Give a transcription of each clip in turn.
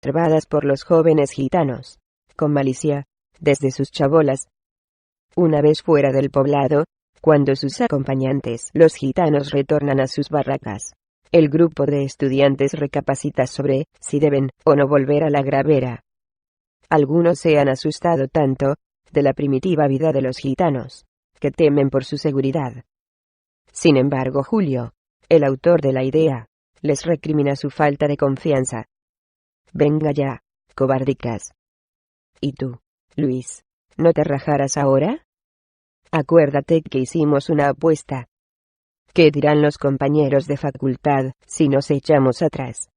observadas por los jóvenes gitanos, con malicia, desde sus chabolas. Una vez fuera del poblado, cuando sus acompañantes, los gitanos, retornan a sus barracas, el grupo de estudiantes recapacita sobre si deben o no volver a la gravera. Algunos se han asustado tanto de la primitiva vida de los gitanos, que temen por su seguridad. Sin embargo, Julio, el autor de la idea, les recrimina su falta de confianza. Venga ya, cobardicas. ¿Y tú, Luis, no te rajarás ahora? Acuérdate que hicimos una apuesta. ¿Qué dirán los compañeros de facultad si nos echamos atrás?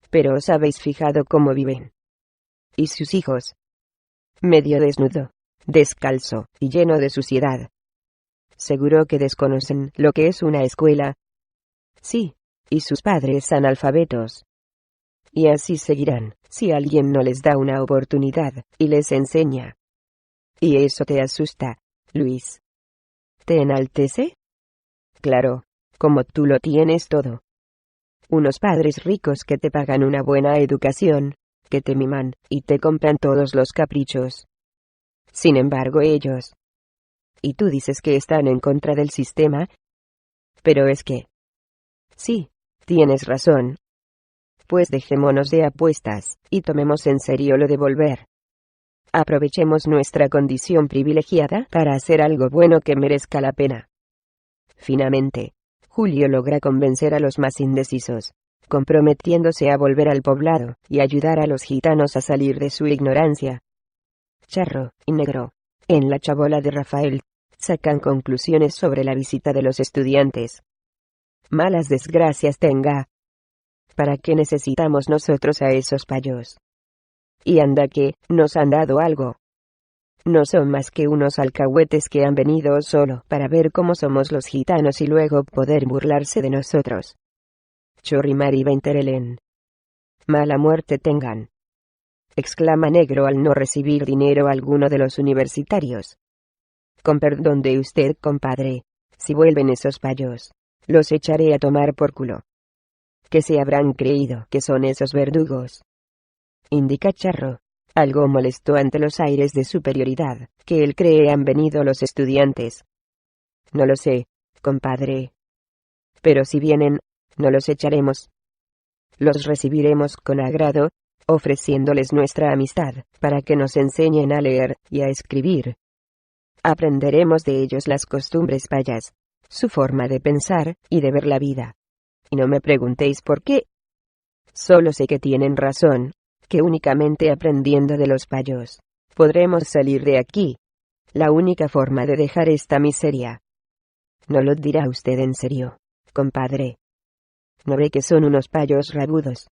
Pero ¿os habéis fijado cómo viven? ¿Y sus hijos? Medio desnudo, descalzo y lleno de suciedad. Seguro que desconocen lo que es una escuela. Sí, y sus padres analfabetos. Y así seguirán, si alguien no les da una oportunidad y les enseña. ¿Y eso te asusta, Luis? ¿Te enaltece? Claro, como tú lo tienes todo. Unos padres ricos que te pagan una buena educación, que te miman y te compran todos los caprichos. Sin embargo ellos... ¿Y tú dices que están en contra del sistema? Pero es que... Sí, tienes razón. Pues dejémonos de apuestas, y tomemos en serio lo de volver. Aprovechemos nuestra condición privilegiada para hacer algo bueno que merezca la pena. Finalmente, Julio logra convencer a los más indecisos, comprometiéndose a volver al poblado y ayudar a los gitanos a salir de su ignorancia. Charro y Negro, en la chabola de Rafael, sacan conclusiones sobre la visita de los estudiantes. Malas desgracias tenga. ¿Para qué necesitamos nosotros a esos payos? Y anda que, nos han dado algo. No son más que unos alcahuetes que han venido solo para ver cómo somos los gitanos y luego poder burlarse de nosotros. Chorrimari Venterelen. Mala muerte tengan. Exclama Negro al no recibir dinero alguno de los universitarios. Con perdón de usted, compadre, si vuelven esos payos, los echaré a tomar por culo. ¿Qué se habrán creído que son esos verdugos? Indica Charro, algo molesto ante los aires de superioridad que él cree han venido los estudiantes. No lo sé, compadre. Pero si vienen, no los echaremos. Los recibiremos con agrado, ofreciéndoles nuestra amistad, para que nos enseñen a leer y a escribir. Aprenderemos de ellos las costumbres payas, su forma de pensar y de ver la vida. Y no me preguntéis por qué. Solo sé que tienen razón, que únicamente aprendiendo de los payos podremos salir de aquí. La única forma de dejar esta miseria. ¿No lo dirá usted en serio, compadre? ¿No ve que son unos payos rabudos?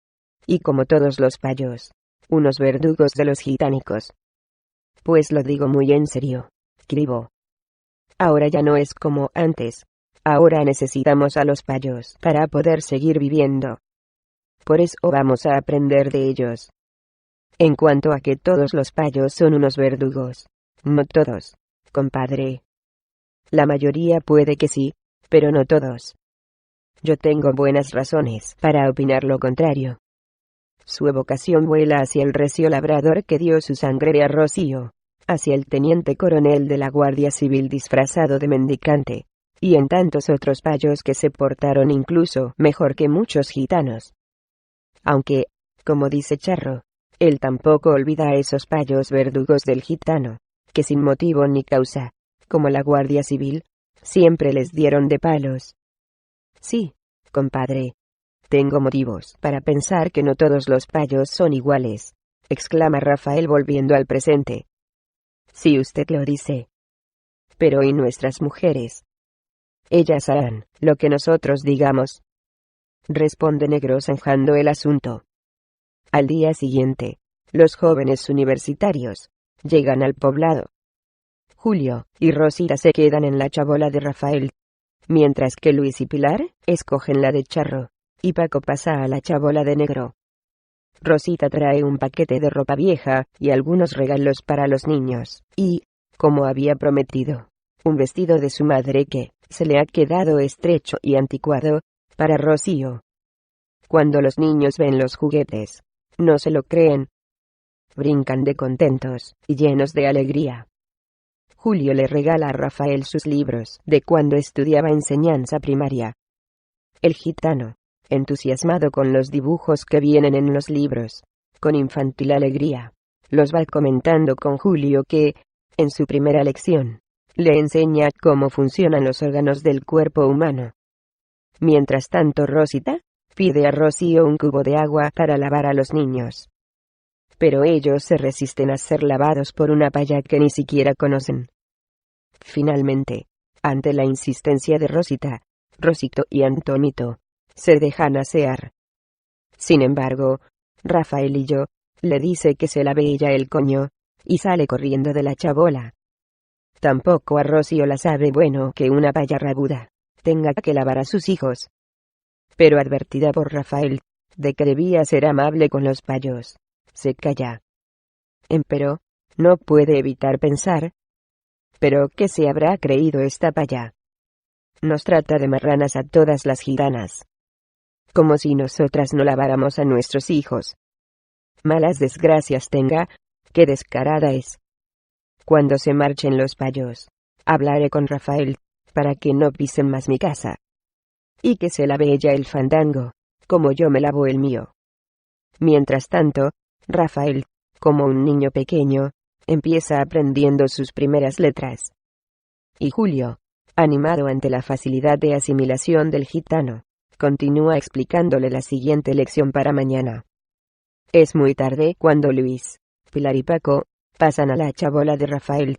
Y como todos los payos, unos verdugos de los gitánicos. Pues lo digo muy en serio, Cribo. Ahora ya no es como antes. Ahora necesitamos a los payos para poder seguir viviendo. Por eso vamos a aprender de ellos. En cuanto a que todos los payos son unos verdugos, no todos, compadre. La mayoría puede que sí, pero no todos. Yo tengo buenas razones para opinar lo contrario. Su evocación vuela hacia el recio labrador que dio su sangre a Rocío, hacia el teniente coronel de la Guardia Civil disfrazado de mendicante, y en tantos otros payos que se portaron incluso mejor que muchos gitanos. Aunque, como dice Charro, él tampoco olvida a esos payos verdugos del gitano, que sin motivo ni causa, como la Guardia Civil, siempre les dieron de palos. Sí, compadre. Tengo motivos para pensar que no todos los payos son iguales, exclama Rafael volviendo al presente. Si usted lo dice. Pero ¿y nuestras mujeres? Ellas harán lo que nosotros digamos. Responde Negro zanjando el asunto. Al día siguiente, los jóvenes universitarios llegan al poblado. Julio y Rosita se quedan en la chabola de Rafael, mientras que Luis y Pilar escogen la de Charro, y Paco pasa a la chabola de Negro. Rosita trae un paquete de ropa vieja y algunos regalos para los niños, y, como había prometido, un vestido de su madre que se le ha quedado estrecho y anticuado, para Rocío. Cuando los niños ven los juguetes, no se lo creen. Brincan de contentos y llenos de alegría. Julio le regala a Rafael sus libros de cuando estudiaba enseñanza primaria. El gitano, entusiasmado con los dibujos que vienen en los libros, con infantil alegría, los va comentando con Julio que, en su primera lección, le enseña cómo funcionan los órganos del cuerpo humano. Mientras tanto Rosita pide a Rocío un cubo de agua para lavar a los niños. Pero ellos se resisten a ser lavados por una paya que ni siquiera conocen. Finalmente, ante la insistencia de Rosita, Rosito y Antonito se dejan asear. Sin embargo, Rafaelillo le dice que se lave ella el coño, y sale corriendo de la chabola. Tampoco a Rocío la sabe bueno que una paya rabuda tenga que lavar a sus hijos. Pero advertida por Rafael de que debía ser amable con los payos, se calla. Empero, no puede evitar pensar: ¿pero qué se habrá creído esta paya? Nos trata de marranas a todas las gitanas. Como si nosotras no laváramos a nuestros hijos. Malas desgracias tenga, qué descarada es. Cuando se marchen los payos, hablaré con Rafael, para que no pisen más mi casa. Y que se lave ella el fandango, como yo me lavo el mío. Mientras tanto, Rafael, como un niño pequeño, empieza aprendiendo sus primeras letras. Y Julio, animado ante la facilidad de asimilación del gitano, continúa explicándole la siguiente lección para mañana. Es muy tarde cuando Luis, Pilar y Paco pasan a la chabola de Rafael.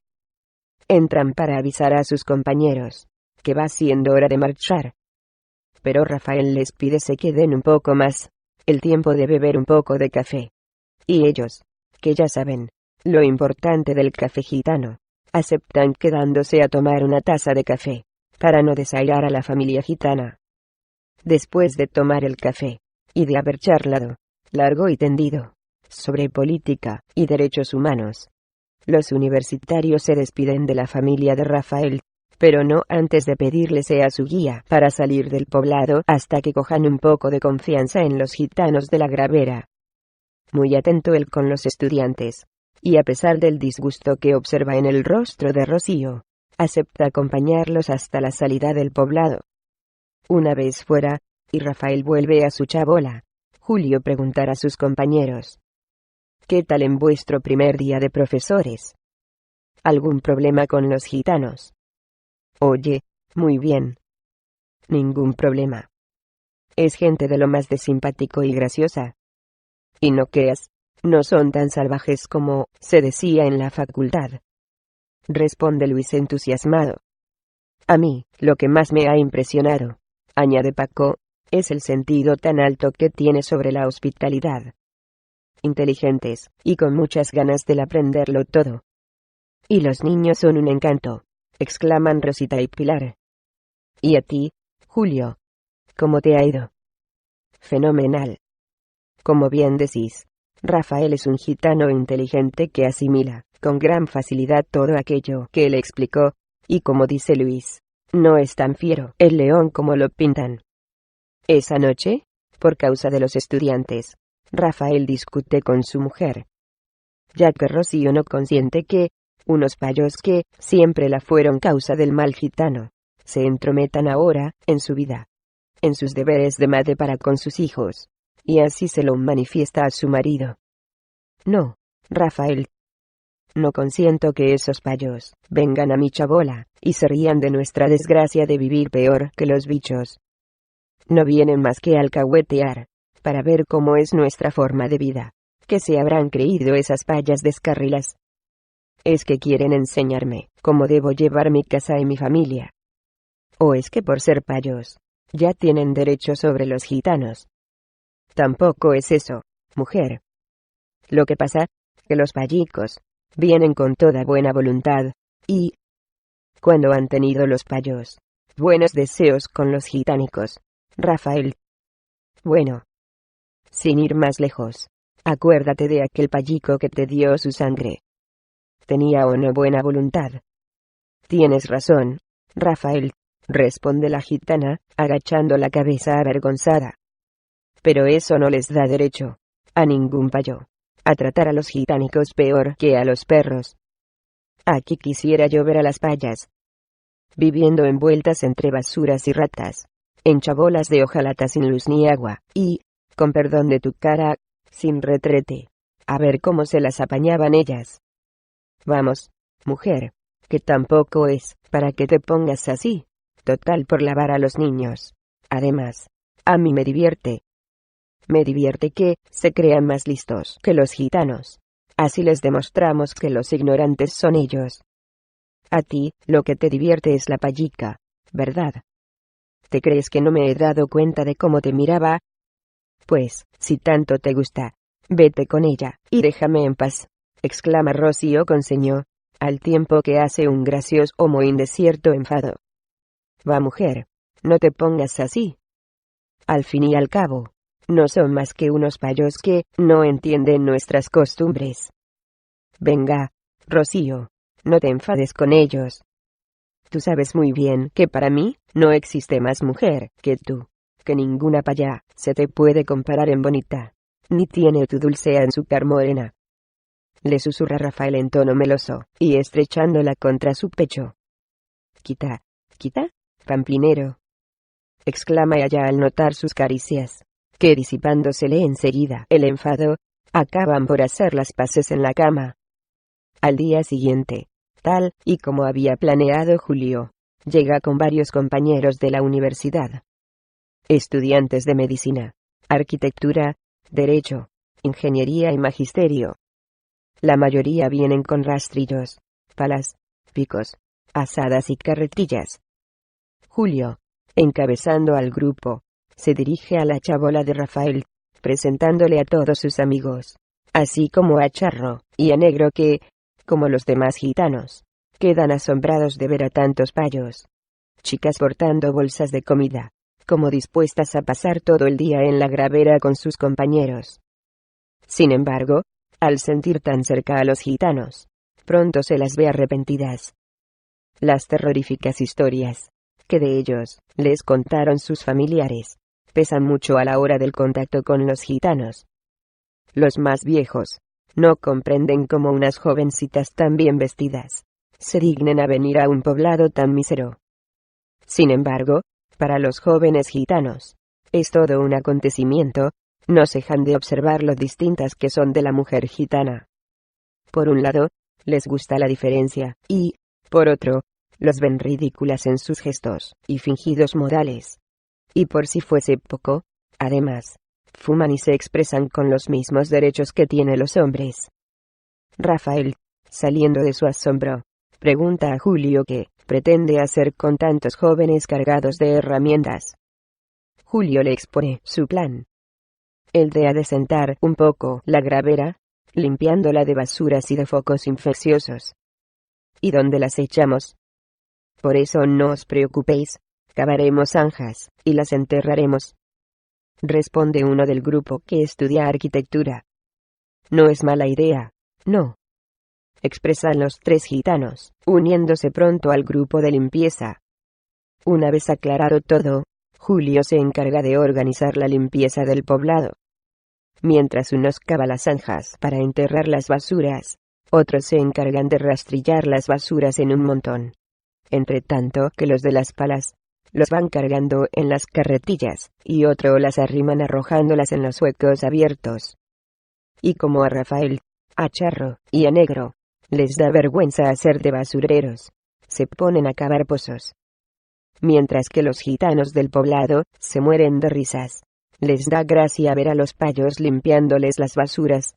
Entran para avisar a sus compañeros que va siendo hora de marchar. Pero Rafael les pide se queden un poco más, el tiempo de beber un poco de café. Y ellos, que ya saben lo importante del café gitano, aceptan quedándose a tomar una taza de café, para no desairar a la familia gitana. Después de tomar el café, y de haber charlado, largo y tendido, sobre política y derechos humanos, los universitarios se despiden de la familia de Rafael, pero no antes de pedirle sea su guía para salir del poblado hasta que cojan un poco de confianza en los gitanos de la Gravera. Muy atento él con los estudiantes, y a pesar del disgusto que observa en el rostro de Rocío, acepta acompañarlos hasta la salida del poblado. Una vez fuera, y Rafael vuelve a su chabola, Julio preguntará a sus compañeros: ¿qué tal en vuestro primer día de profesores? ¿Algún problema con los gitanos? Oye, muy bien. Ningún problema. Es gente de lo más de simpático y graciosa. Y no creas, no son tan salvajes como se decía en la facultad. Responde Luis entusiasmado. A mí, lo que más me ha impresionado, añade Paco, es el sentido tan alto que tiene sobre la hospitalidad. Inteligentes, y con muchas ganas de aprenderlo todo. Y los niños son un encanto, exclaman Rosita y Pilar. ¿Y a ti, Julio? ¿Cómo te ha ido? Fenomenal. Como bien decís, Rafael es un gitano inteligente que asimila, con gran facilidad todo aquello que le explicó, y como dice Luis, no es tan fiero el león como lo pintan. Esa noche, por causa de los estudiantes, Rafael discute con su mujer, ya que Rocío no consiente que unos payos que siempre la fueron causa del mal gitano se entrometan ahora en su vida, en sus deberes de madre para con sus hijos, y así se lo manifiesta a su marido. No, Rafael, no consiento que esos payos vengan a mi chabola y se rían de nuestra desgracia de vivir peor que los bichos. No vienen más que a alcahuetear, para ver cómo es nuestra forma de vida. ¿Qué se habrán creído esas payas descarrilas? ¿Es que quieren enseñarme cómo debo llevar mi casa y mi familia? ¿O es que por ser payos, ya tienen derecho sobre los gitanos? Tampoco es eso, mujer. Lo que pasa, que los payicos vienen con toda buena voluntad, y cuando han tenido los payos buenos deseos con los gitánicos, Rafael. Bueno, sin ir más lejos, acuérdate de aquel payico que te dio su sangre. ¿Tenía o no buena voluntad? Tienes razón, Rafael, responde la gitana, agachando la cabeza avergonzada. Pero eso no les da derecho a ningún payo, a tratar a los gitánicos peor que a los perros. Aquí quisiera yo ver a las payas, viviendo envueltas entre basuras y ratas, en chabolas de hojalata sin luz ni agua, y, con perdón de tu cara, sin retrete, a ver cómo se las apañaban ellas. Vamos, mujer, que tampoco es para que te pongas así, total por lavar a los niños. Además, a mí me divierte. Me divierte que se crean más listos que los gitanos. Así les demostramos que los ignorantes son ellos. A ti, lo que te divierte es la payica, ¿verdad? ¿Te crees que no me he dado cuenta de cómo te miraba? Pues, si tanto te gusta, vete con ella, y déjame en paz, exclama Rocío con ceño, al tiempo que hace un gracioso mohín de cierto enfado. Va, mujer, no te pongas así. Al fin y al cabo, no son más que unos payos que no entienden nuestras costumbres. Venga, Rocío, no te enfades con ellos. Tú sabes muy bien que para mí no existe más mujer que tú, que ninguna paya se te puede comparar en bonita, ni tiene tu dulce azúcar morena. Le susurra Rafael en tono meloso, y estrechándola contra su pecho. Quita, pampinero, exclama ella al notar sus caricias, que disipándosele enseguida el enfado, acaban por hacer las paces en la cama. Al día siguiente, tal y como había planeado Julio, llega con varios compañeros de la universidad. Estudiantes de medicina, arquitectura, derecho, ingeniería y magisterio. La mayoría vienen con rastrillos, palas, picos, asadas y carretillas. Julio, encabezando al grupo, se dirige a la chabola de Rafael, presentándole a todos sus amigos, así como a Charro y a Negro que, como los demás gitanos, quedan asombrados de ver a tantos payos. Chicas portando bolsas de comida, como dispuestas a pasar todo el día en la gravera con sus compañeros. Sin embargo, al sentir tan cerca a los gitanos, pronto se las ve arrepentidas. Las terroríficas historias que de ellos les contaron sus familiares pesan mucho a la hora del contacto con los gitanos. Los más viejos no comprenden cómo unas jovencitas tan bien vestidas se dignen a venir a un poblado tan mísero. Sin embargo, para los jóvenes gitanos, es todo un acontecimiento, no cejan de observar lo distintas que son de la mujer gitana. Por un lado, les gusta la diferencia, y, por otro, los ven ridículas en sus gestos y fingidos modales. Y por si fuese poco, además, fuman y se expresan con los mismos derechos que tienen los hombres. Rafael, saliendo de su asombro, pregunta a Julio qué pretende hacer con tantos jóvenes cargados de herramientas. Julio le expone su plan. El de adecentar un poco la gravera, limpiándola de basuras y de focos infecciosos. ¿Y dónde las echamos? Por eso no os preocupéis, cavaremos zanjas, y las enterraremos. Responde uno del grupo que estudia arquitectura. No es mala idea, no. Expresan los tres gitanos, uniéndose pronto al grupo de limpieza. Una vez aclarado todo, Julio se encarga de organizar la limpieza del poblado. Mientras unos cavan las zanjas para enterrar las basuras, otros se encargan de rastrillar las basuras en un montón. Entre tanto que los de las palas los van cargando en las carretillas, y otro las arriman arrojándolas en los huecos abiertos. Y como a Rafael, a Charro y a Negro les da vergüenza hacer de basureros, se ponen a cavar pozos. Mientras que los gitanos del poblado se mueren de risas. Les da gracia ver a los payos limpiándoles las basuras.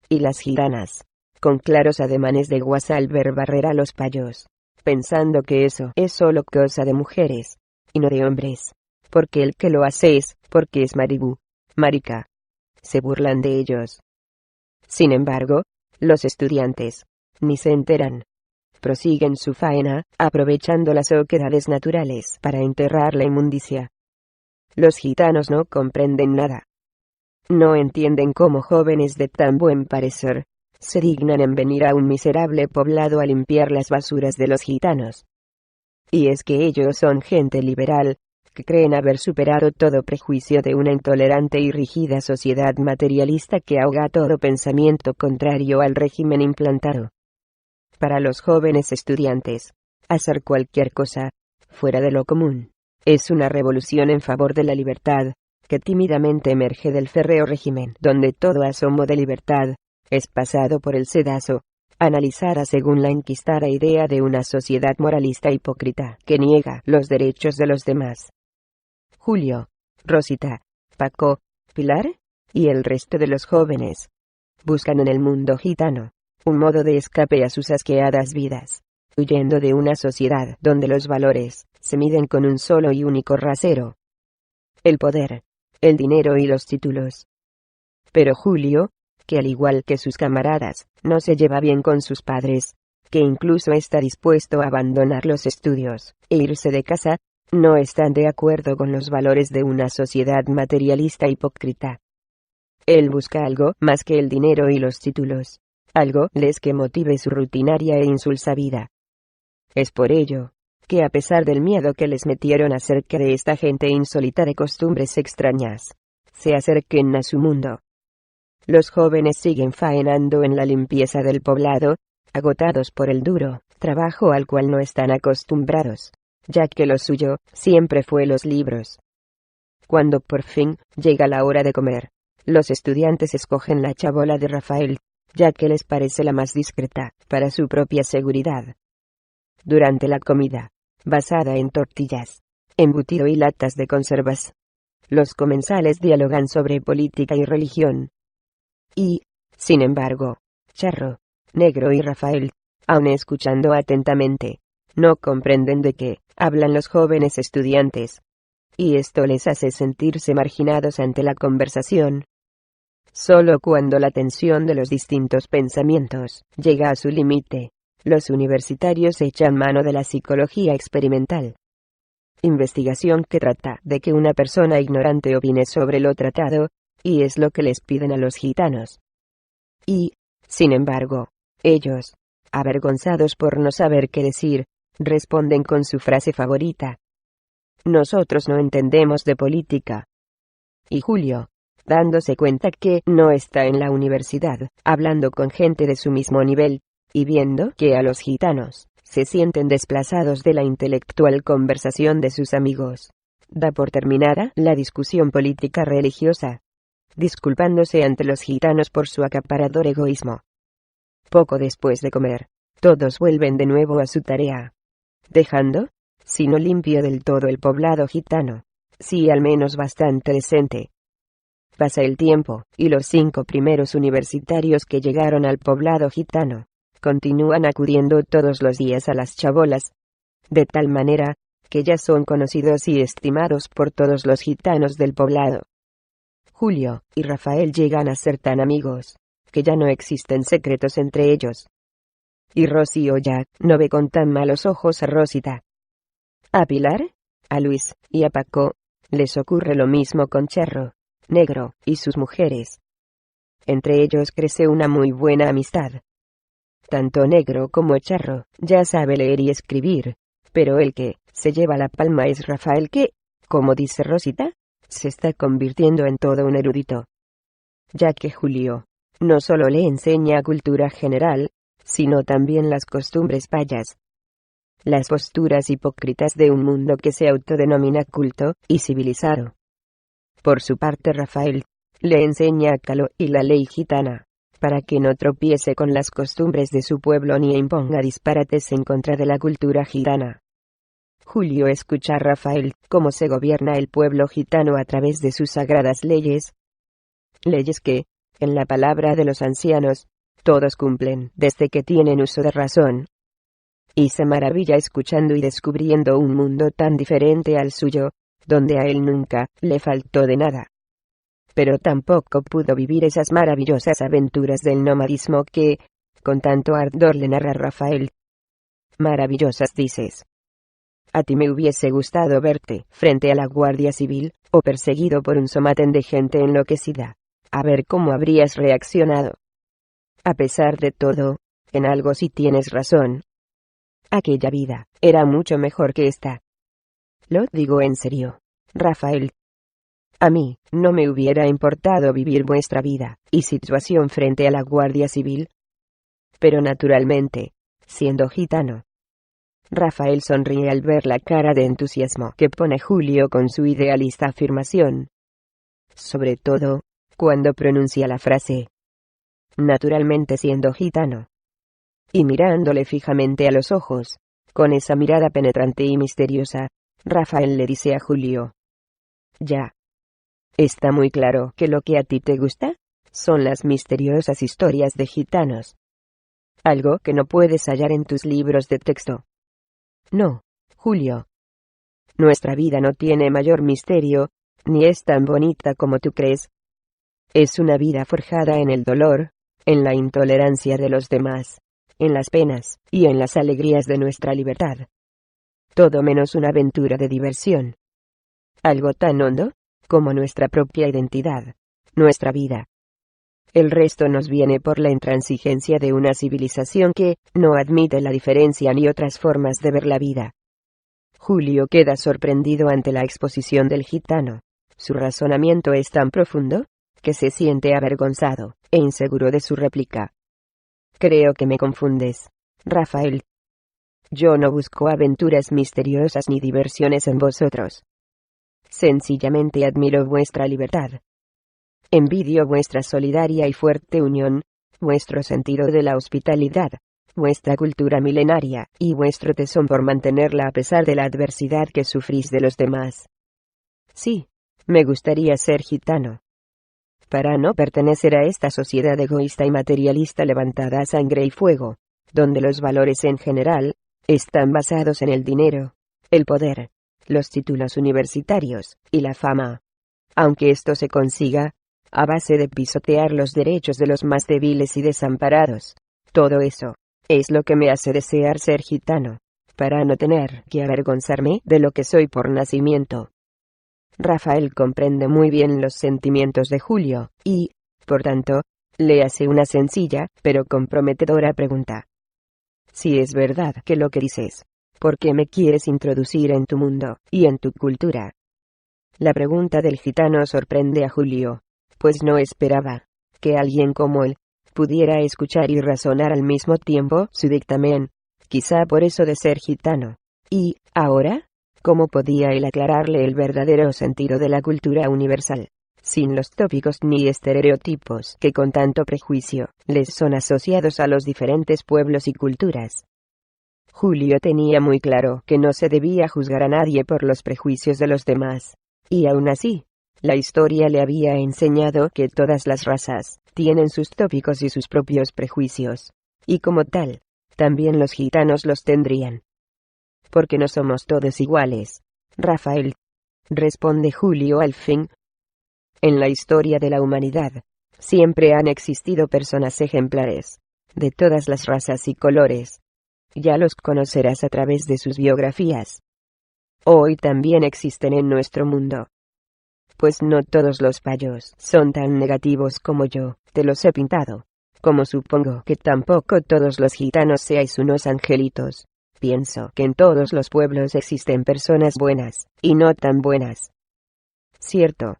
Y las gitanas, con claros ademanes de guasa al ver barrer a los payos, pensando que eso es solo cosa de mujeres, y no de hombres, porque el que lo hace es porque es maribú, marica. Se burlan de ellos. Sin embargo, los estudiantes ni se enteran. Prosiguen su faena, aprovechando las oquedades naturales para enterrar la inmundicia. Los gitanos no comprenden nada. No entienden cómo jóvenes de tan buen parecer se dignan en venir a un miserable poblado a limpiar las basuras de los gitanos. Y es que ellos son gente liberal, que creen haber superado todo prejuicio de una intolerante y rígida sociedad materialista que ahoga todo pensamiento contrario al régimen implantado. Para los jóvenes estudiantes, hacer cualquier cosa, fuera de lo común, es una revolución en favor de la libertad, que tímidamente emerge del férreo régimen donde todo asomo de libertad es pasado por el sedazo, analizada según la enquistada idea de una sociedad moralista hipócrita que niega los derechos de los demás. Julio, Rosita, Paco, Pilar y el resto de los jóvenes buscan en el mundo gitano un modo de escape a sus asqueadas vidas, huyendo de una sociedad donde los valores se miden con un solo y único rasero: el poder, el dinero y los títulos. Pero Julio, que al igual que sus camaradas, no se lleva bien con sus padres, que incluso está dispuesto a abandonar los estudios e irse de casa, no están de acuerdo con los valores de una sociedad materialista hipócrita. Él busca algo más que el dinero y los títulos, algo que motive su rutinaria e insulsa vida. Es por ello que, a pesar del miedo que les metieron acerca de esta gente insólita de costumbres extrañas, se acerquen a su mundo. Los jóvenes siguen faenando en la limpieza del poblado, agotados por el duro trabajo al cual no están acostumbrados, ya que lo suyo siempre fue los libros. Cuando por fin llega la hora de comer, los estudiantes escogen la chabola de Rafael, ya que les parece la más discreta para su propia seguridad. Durante la comida, basada en tortillas, embutido y latas de conservas, los comensales dialogan sobre política y religión. Y, sin embargo, Charro, Negro y Rafael, aun escuchando atentamente, no comprenden de qué hablan los jóvenes estudiantes. Y esto les hace sentirse marginados ante la conversación. Solo cuando la tensión de los distintos pensamientos llega a su límite, los universitarios echan mano de la psicología experimental. Investigación que trata de que una persona ignorante opine sobre lo tratado, y es lo que les piden a los gitanos. Y, sin embargo, ellos, avergonzados por no saber qué decir, responden con su frase favorita: nosotros no entendemos de política. Y Julio, dándose cuenta que no está en la universidad, hablando con gente de su mismo nivel, y viendo que a los gitanos se sienten desplazados de la intelectual conversación de sus amigos, da por terminada la discusión política religiosa, disculpándose ante los gitanos por su acaparador egoísmo. Poco después de comer, todos vuelven de nuevo a su tarea, dejando, si no limpio del todo el poblado gitano, sí al menos bastante decente. Pasa el tiempo, y los 5 primeros universitarios que llegaron al poblado gitano continúan acudiendo todos los días a las chabolas, de tal manera que ya son conocidos y estimados por todos los gitanos del poblado. Julio y Rafael llegan a ser tan amigos que ya no existen secretos entre ellos. Y Rosy o Jack no ve con tan malos ojos a Rosita. A Pilar, a Luis y a Paco les ocurre lo mismo con Charro, Negro y sus mujeres. Entre ellos crece una muy buena amistad. Tanto Negro como Charro ya sabe leer y escribir, pero el que se lleva la palma es Rafael, que, como dice Rosita, se está convirtiendo en todo un erudito. Ya que Julio no solo le enseña cultura general, sino también las costumbres payas, las posturas hipócritas de un mundo que se autodenomina culto y civilizado. Por su parte Rafael le enseña a Caló y la ley gitana, para que no tropiece con las costumbres de su pueblo ni imponga disparates en contra de la cultura gitana. Julio escucha a Rafael cómo se gobierna el pueblo gitano a través de sus sagradas leyes. Leyes que, en la palabra de los ancianos, todos cumplen desde que tienen uso de razón. Y se maravilla escuchando y descubriendo un mundo tan diferente al suyo, donde a él nunca le faltó de nada. Pero tampoco pudo vivir esas maravillosas aventuras del nomadismo que, con tanto ardor le narra Rafael. Maravillosas, dices. A ti me hubiese gustado verte frente a la Guardia Civil, o perseguido por un somatén de gente enloquecida, a ver cómo habrías reaccionado. A pesar de todo, en algo sí tienes razón. Aquella vida era mucho mejor que esta. Lo digo en serio, Rafael. A mí, no me hubiera importado vivir vuestra vida y situación frente a la Guardia Civil. Pero naturalmente, siendo gitano. Rafael sonríe al ver la cara de entusiasmo que pone Julio con su idealista afirmación. Sobre todo, cuando pronuncia la frase. Naturalmente siendo gitano. Y mirándole fijamente a los ojos, con esa mirada penetrante y misteriosa, Rafael le dice a Julio. Ya. Está muy claro que lo que a ti te gusta, son las misteriosas historias de gitanos. Algo que no puedes hallar en tus libros de texto. No, Julio. Nuestra vida no tiene mayor misterio, ni es tan bonita como tú crees. Es una vida forjada en el dolor, en la intolerancia de los demás, en las penas y en las alegrías de nuestra libertad. Todo menos una aventura de diversión. Algo tan hondo como nuestra propia identidad, nuestra vida. El resto nos viene por la intransigencia de una civilización que no admite la diferencia ni otras formas de ver la vida. Julio queda sorprendido ante la exposición del gitano. Su razonamiento es tan profundo, que se siente avergonzado e inseguro de su réplica. Creo que me confundes, Rafael. Yo no busco aventuras misteriosas ni diversiones en vosotros. Sencillamente admiro vuestra libertad. Envidio vuestra solidaria y fuerte unión, vuestro sentido de la hospitalidad, vuestra cultura milenaria, y vuestro tesón por mantenerla a pesar de la adversidad que sufrís de los demás. Sí, me gustaría ser gitano. Para no pertenecer a esta sociedad egoísta y materialista levantada a sangre y fuego, donde los valores en general, están basados en el dinero, el poder, los títulos universitarios, y la fama. Aunque esto se consiga, a base de pisotear los derechos de los más débiles y desamparados. Todo eso es lo que me hace desear ser gitano, para no tener que avergonzarme de lo que soy por nacimiento. Rafael comprende muy bien los sentimientos de Julio, y, por tanto, le hace una sencilla, pero comprometedora pregunta. Si es verdad que lo que dices, ¿por qué me quieres introducir en tu mundo y en tu cultura? La pregunta del gitano sorprende a Julio, pues no esperaba que alguien como él pudiera escuchar y razonar al mismo tiempo su dictamen, quizá por eso de ser gitano. Y, ahora, ¿cómo podía él aclararle el verdadero sentido de la cultura universal, sin los tópicos ni estereotipos que con tanto prejuicio les son asociados a los diferentes pueblos y culturas? Julio tenía muy claro que no se debía juzgar a nadie por los prejuicios de los demás, y aún así, la historia le había enseñado que todas las razas tienen sus tópicos y sus propios prejuicios, y como tal, también los gitanos los tendrían. Porque no somos todos iguales, Rafael, responde Julio al fin. En la historia de la humanidad, siempre han existido personas ejemplares, de todas las razas y colores. Ya los conocerás a través de sus biografías. Hoy también existen en nuestro mundo. Pues no todos los payos son tan negativos como yo te los he pintado. Como supongo que tampoco todos los gitanos seáis unos angelitos. Pienso que en todos los pueblos existen personas buenas, y no tan buenas. Cierto,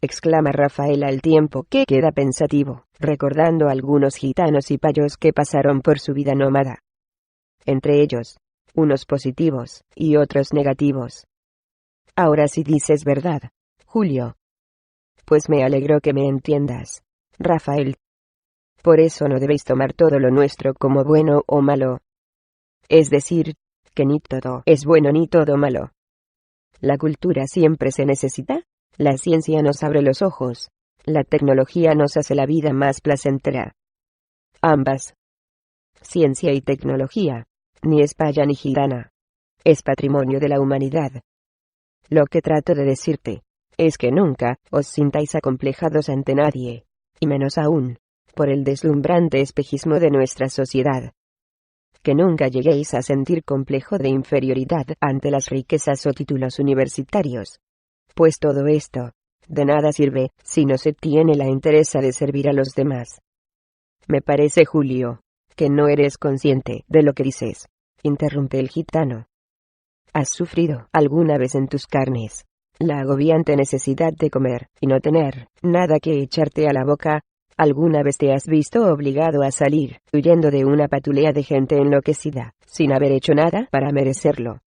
exclama Rafael al tiempo que queda pensativo, recordando algunos gitanos y payos que pasaron por su vida nómada. Entre ellos, unos positivos, y otros negativos. Ahora sí dices verdad, Julio. Pues me alegro que me entiendas, Rafael. Por eso no debéis tomar todo lo nuestro como bueno o malo. Es decir, que ni todo es bueno ni todo malo. La cultura siempre se necesita, la ciencia nos abre los ojos, la tecnología nos hace la vida más placentera. Ambas, ciencia y tecnología, ni es paya ni gitana. Es patrimonio de la humanidad. Lo que trato de decirte es que nunca os sintáis acomplejados ante nadie, y menos aún por el deslumbrante espejismo de nuestra sociedad. Que nunca lleguéis a sentir complejo de inferioridad ante las riquezas o títulos universitarios. Pues todo esto, de nada sirve, si no se tiene la interesa de servir a los demás. Me parece, Julio, que no eres consciente de lo que dices, interrumpe el gitano. ¿Has sufrido alguna vez en tus carnes la agobiante necesidad de comer y no tener nada que echarte a la boca? ¿Alguna vez te has visto obligado a salir huyendo de una patulea de gente enloquecida, sin haber hecho nada para merecerlo?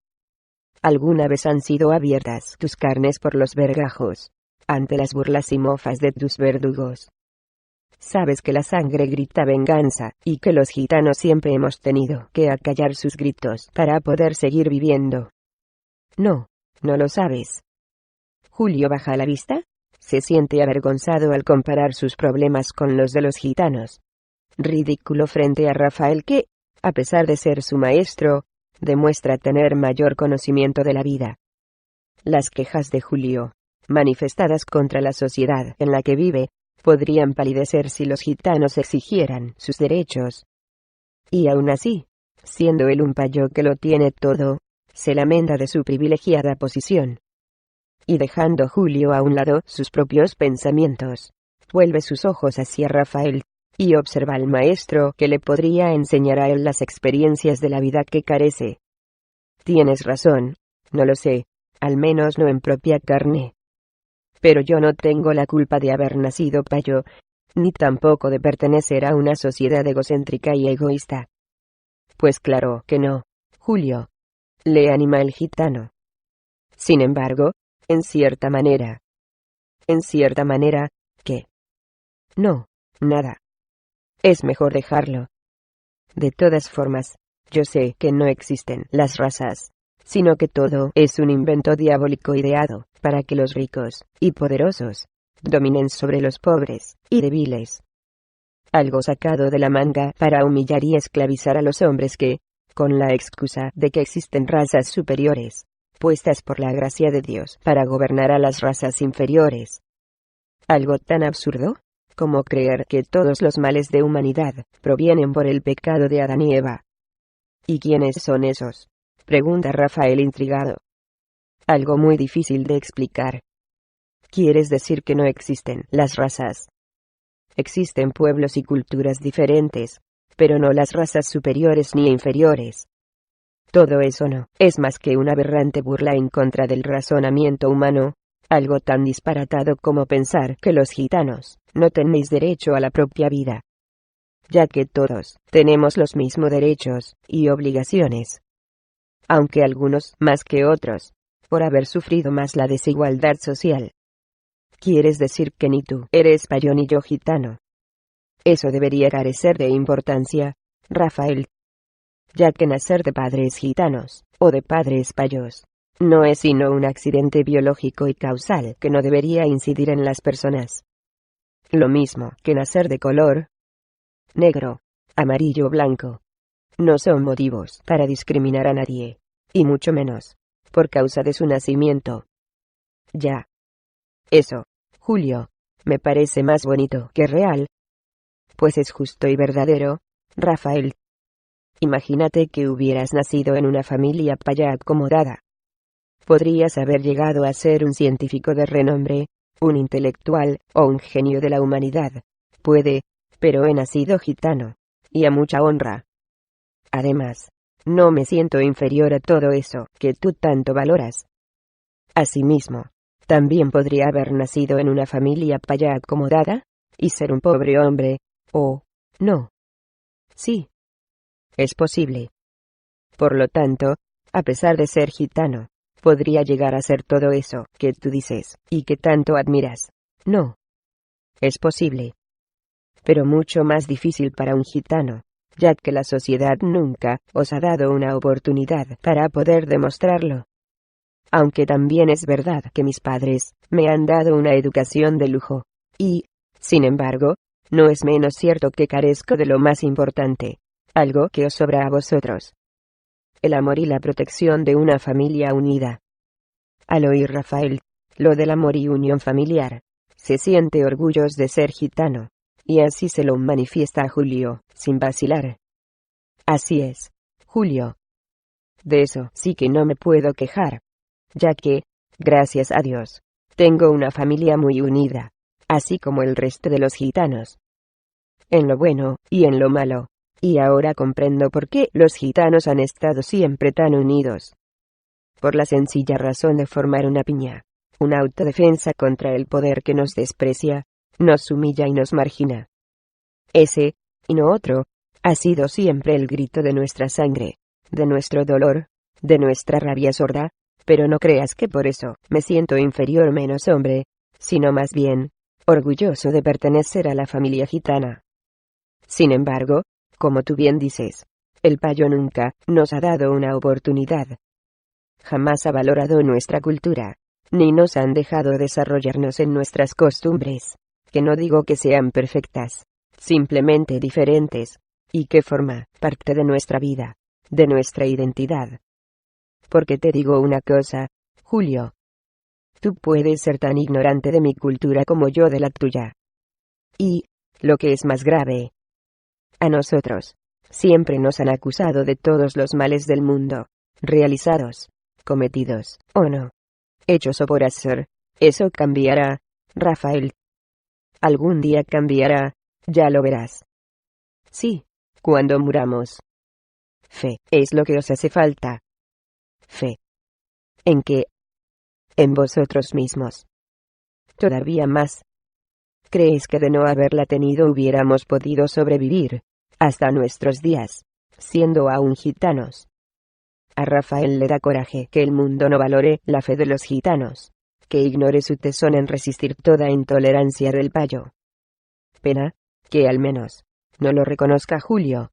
¿Alguna vez han sido abiertas tus carnes por los vergajos ante las burlas y mofas de tus verdugos? Sabes que la sangre grita venganza, y que los gitanos siempre hemos tenido que acallar sus gritos para poder seguir viviendo. No, no lo sabes. Julio baja la vista. Se siente avergonzado al comparar sus problemas con los de los gitanos. Ridículo frente a Rafael que, a pesar de ser su maestro, demuestra tener mayor conocimiento de la vida. Las quejas de Julio, manifestadas contra la sociedad en la que vive, podrían palidecer si los gitanos exigieran sus derechos. Y aún así, siendo él un payo que lo tiene todo, se lamenta de su privilegiada posición. Y dejando Julio a un lado sus propios pensamientos, vuelve sus ojos hacia Rafael, y observa al maestro que le podría enseñar a él las experiencias de la vida que carece. Tienes razón, no lo sé, al menos no en propia carne. Pero yo no tengo la culpa de haber nacido payo, ni tampoco de pertenecer a una sociedad egocéntrica y egoísta. Pues claro que no, Julio, le anima el gitano. Sin embargo, en cierta manera, ¿qué? No, nada. Es mejor dejarlo. De todas formas, yo sé que no existen las razas, sino que todo es un invento diabólico ideado para que los ricos y poderosos dominen sobre los pobres y débiles. Algo sacado de la manga para humillar y esclavizar a los hombres que, con la excusa de que existen razas superiores, puestas por la gracia de Dios para gobernar a las razas inferiores. Algo tan absurdo como creer que todos los males de humanidad provienen por el pecado de Adán y Eva. ¿Y quiénes son esos?, pregunta Rafael intrigado. Algo muy difícil de explicar. ¿Quieres decir que no existen las razas? Existen pueblos y culturas diferentes, pero no las razas superiores ni inferiores. Todo eso no es más que una aberrante burla en contra del razonamiento humano, algo tan disparatado como pensar que los gitanos no tenéis derecho a la propia vida, ya que todos tenemos los mismos derechos y obligaciones, aunque algunos más que otros, por haber sufrido más la desigualdad social. ¿Quieres decir que ni tú eres payo ni yo gitano? Eso debería carecer de importancia, Rafael, ya que nacer de padres gitanos, o de padres payos, no es sino un accidente biológico y causal que no debería incidir en las personas. Lo mismo que nacer de color negro, amarillo o blanco. No son motivos para discriminar a nadie, y mucho menos por causa de su nacimiento. Ya. Eso, Julio, me parece más bonito que real. Pues es justo y verdadero, Rafael. Imagínate que hubieras nacido en una familia paya acomodada. Podrías haber llegado a ser un científico de renombre, un intelectual o un genio de la humanidad. Puede, pero he nacido gitano, y a mucha honra. Además, no me siento inferior a todo eso que tú tanto valoras. Asimismo, también podría haber nacido en una familia paya acomodada, y ser un pobre hombre, o, no. Sí. Es posible. Por lo tanto, a pesar de ser gitano, podría llegar a ser todo eso que tú dices, y que tanto admiras. No. Es posible. Pero mucho más difícil para un gitano, ya que la sociedad nunca os ha dado una oportunidad para poder demostrarlo. Aunque también es verdad que mis padres me han dado una educación de lujo, y, sin embargo, no es menos cierto que carezco de lo más importante, algo que os sobra a vosotros: el amor y la protección de una familia unida. Al oír Rafael lo del amor y unión familiar, se siente orgulloso de ser gitano, y así se lo manifiesta a Julio, sin vacilar. Así es, Julio. De eso sí que no me puedo quejar, ya que, gracias a Dios, tengo una familia muy unida, así como el resto de los gitanos. En lo bueno y en lo malo. Y ahora comprendo por qué los gitanos han estado siempre tan unidos. por la sencilla razón de formar una piña, una autodefensa contra el poder que nos desprecia, nos humilla y nos margina. Ese, y no otro, ha sido siempre el grito de nuestra sangre, de nuestro dolor, de nuestra rabia sorda, pero no creas que por eso me siento inferior menos hombre, sino más bien, orgulloso de pertenecer a la familia gitana. Sin embargo, como tú bien dices, el payo nunca nos ha dado una oportunidad. Jamás ha valorado nuestra cultura, ni nos han dejado desarrollarnos en nuestras costumbres, que no digo que sean perfectas, simplemente diferentes, y que forma parte de nuestra vida, de nuestra identidad. Porque te digo una cosa, Julio. Tú puedes ser tan ignorante de mi cultura como yo de la tuya. Y, lo que es más grave, a nosotros, siempre nos han acusado de todos los males del mundo, realizados, cometidos, o no, hechos o por hacer. Eso cambiará, Rafael. Algún día cambiará, ya lo verás. Sí, cuando muramos. Fe es lo que os hace falta. Fe. ¿En qué? En vosotros mismos. Todavía más. ¿Crees que de no haberla tenido hubiéramos podido sobrevivir, hasta nuestros días, siendo aún gitanos? A Rafael le da coraje que el mundo no valore la fe de los gitanos, que ignore su tesón en resistir toda intolerancia del payo. Pena, que al menos, no lo reconozca Julio.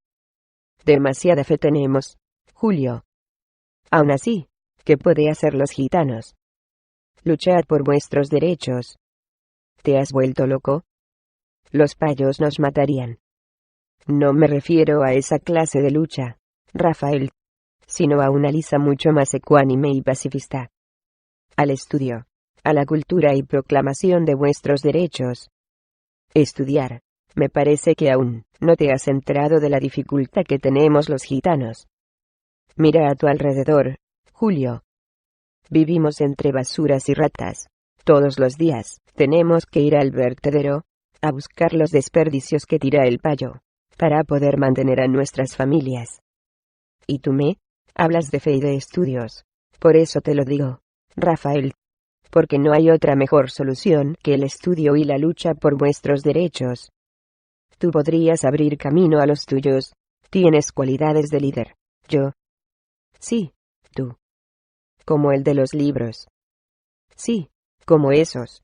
Demasiada fe tenemos, Julio. Aún así, ¿qué puede hacer los gitanos? Luchad por vuestros derechos. ¿Te has vuelto loco? Los payos nos matarían. No me refiero a esa clase de lucha, Rafael, sino a una lisa mucho más ecuánime y pacifista. Al estudio, a la cultura y proclamación de vuestros derechos. Estudiar. Me parece que aún no te has enterado de la dificultad que tenemos los gitanos. Mira a tu alrededor, Julio. Vivimos entre basuras y ratas. Todos los días, tenemos que ir al vertedero, a buscar los desperdicios que tira el payo, para poder mantener a nuestras familias. ¿Y tú me hablas de fe y de estudios? Por eso te lo digo, Rafael. Porque no hay otra mejor solución que el estudio y la lucha por vuestros derechos. Tú podrías abrir camino a los tuyos. Tienes cualidades de líder. Yo. Sí, tú. Como el de los libros. Sí, como esos.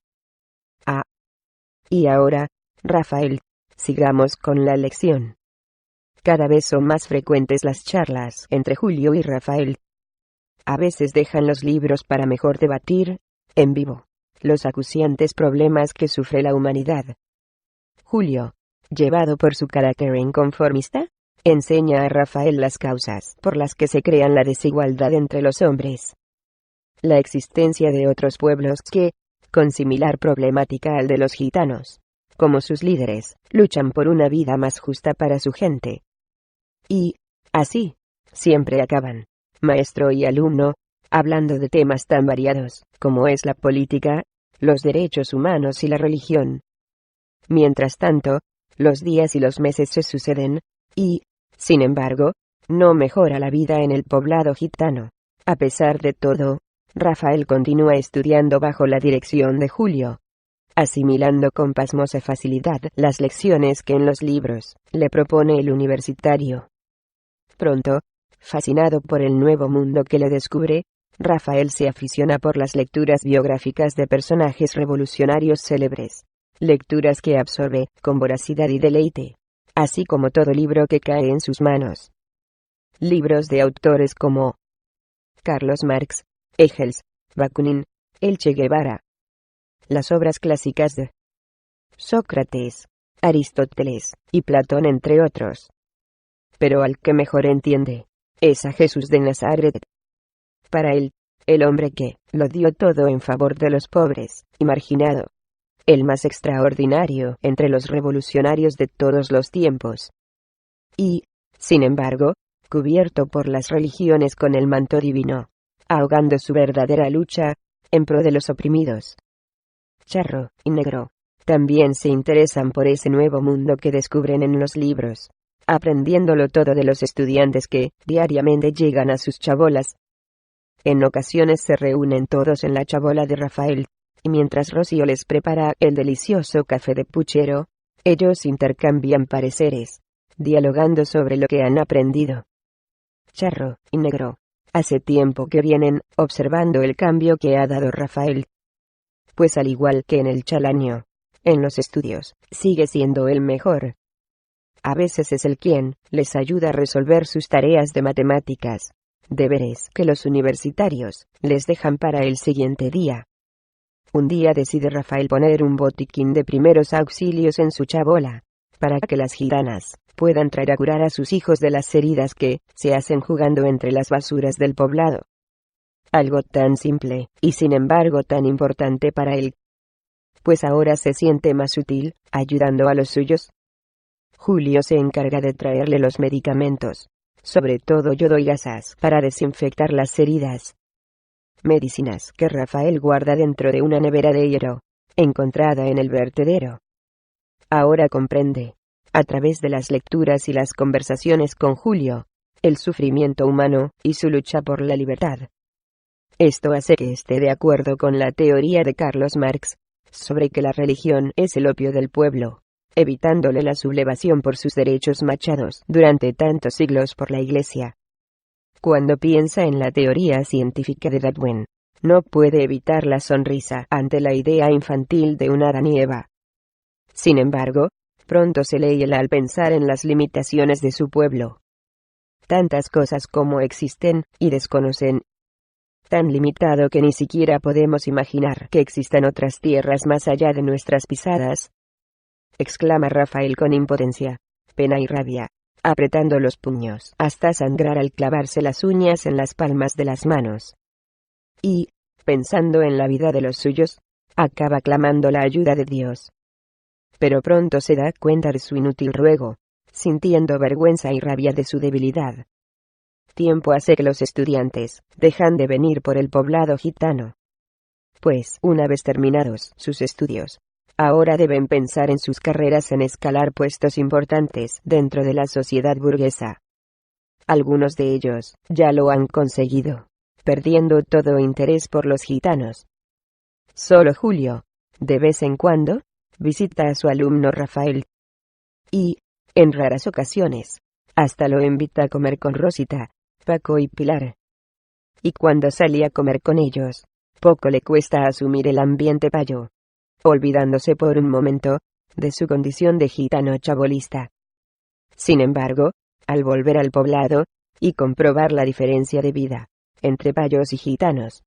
Ah. Y ahora, Rafael, sigamos con la lección. Cada vez son más frecuentes las charlas entre Julio y Rafael. A veces dejan los libros para mejor debatir, en vivo, los acuciantes problemas que sufre la humanidad. Julio, llevado por su carácter inconformista, enseña a Rafael las causas por las que se crean la desigualdad entre los hombres. La existencia de otros pueblos que, con similar problemática al de los gitanos, como sus líderes, luchan por una vida más justa para su gente. Y, así, siempre acaban, maestro y alumno, hablando de temas tan variados, como es la política, los derechos humanos y la religión. Mientras tanto, los días y los meses se suceden, y, sin embargo, no mejora la vida en el poblado gitano. A pesar de todo, Rafael continúa estudiando bajo la dirección de Julio, asimilando con pasmosa facilidad las lecciones que en los libros le propone el universitario. Pronto, fascinado por el nuevo mundo que le descubre, Rafael se aficiona por las lecturas biográficas de personajes revolucionarios célebres, lecturas que absorbe con voracidad y deleite, así como todo libro que cae en sus manos. Libros de autores como Carlos Marx, Engels, Bakunin, el Che Guevara. Las obras clásicas de Sócrates, Aristóteles y Platón, entre otros. Pero al que mejor entiende es a Jesús de Nazaret. Para él, el hombre que lo dio todo en favor de los pobres y marginado. El más extraordinario entre los revolucionarios de todos los tiempos. Y, sin embargo, cubierto por las religiones con el manto divino, ahogando su verdadera lucha en pro de los oprimidos. Charro y Negro también se interesan por ese nuevo mundo que descubren en los libros, aprendiéndolo todo de los estudiantes que diariamente llegan a sus chabolas. En ocasiones se reúnen todos en la chabola de Rafael, y mientras Rocío les prepara el delicioso café de puchero, ellos intercambian pareceres, dialogando sobre lo que han aprendido. Charro y Negro hace tiempo que vienen observando el cambio que ha dado Rafael. Pues al igual que en el Chalaño, en los estudios, sigue siendo el mejor. A veces es el quien les ayuda a resolver sus tareas de matemáticas, deberes que los universitarios les dejan para el siguiente día. Un día decide Rafael poner un botiquín de primeros auxilios en su chabola, para que las gitanas puedan traer a curar a sus hijos de las heridas que se hacen jugando entre las basuras del poblado. Algo tan simple, y sin embargo tan importante para él, pues ahora se siente más útil, ayudando a los suyos. Julio se encarga de traerle los medicamentos, sobre todo yodo y gasas para desinfectar las heridas. Medicinas que Rafael guarda dentro de una nevera de hierro, encontrada en el vertedero. Ahora comprende, a través de las lecturas y las conversaciones con Julio, el sufrimiento humano y su lucha por la libertad. Esto hace que esté de acuerdo con la teoría de Carlos Marx, sobre que la religión es el opio del pueblo, evitándole la sublevación por sus derechos machados durante tantos siglos por la Iglesia. Cuando piensa en la teoría científica de Darwin, no puede evitar la sonrisa ante la idea infantil de un Adán y Eva. Sin embargo, pronto se le hiela al pensar en las limitaciones de su pueblo. Tantas cosas como existen y desconocen. Tan limitado que ni siquiera podemos imaginar que existan otras tierras más allá de nuestras pisadas. Exclama Rafael con impotencia, pena y rabia, apretando los puños hasta sangrar al clavarse las uñas en las palmas de las manos. Y, pensando en la vida de los suyos, acaba clamando la ayuda de Dios. Pero pronto se da cuenta de su inútil ruego, sintiendo vergüenza y rabia de su debilidad. Tiempo hace que los estudiantes dejan de venir por el poblado gitano. Pues, una vez terminados sus estudios, ahora deben pensar en sus carreras en escalar puestos importantes dentro de la sociedad burguesa. Algunos de ellos ya lo han conseguido, perdiendo todo interés por los gitanos. Solo Julio, de vez en cuando, visita a su alumno Rafael. Y, en raras ocasiones, hasta lo invita a comer con Rosita, Paco y Pilar. Y cuando sale a comer con ellos, poco le cuesta asumir el ambiente payo, olvidándose por un momento de su condición de gitano chabolista. Sin embargo, al volver al poblado y comprobar la diferencia de vida entre payos y gitanos,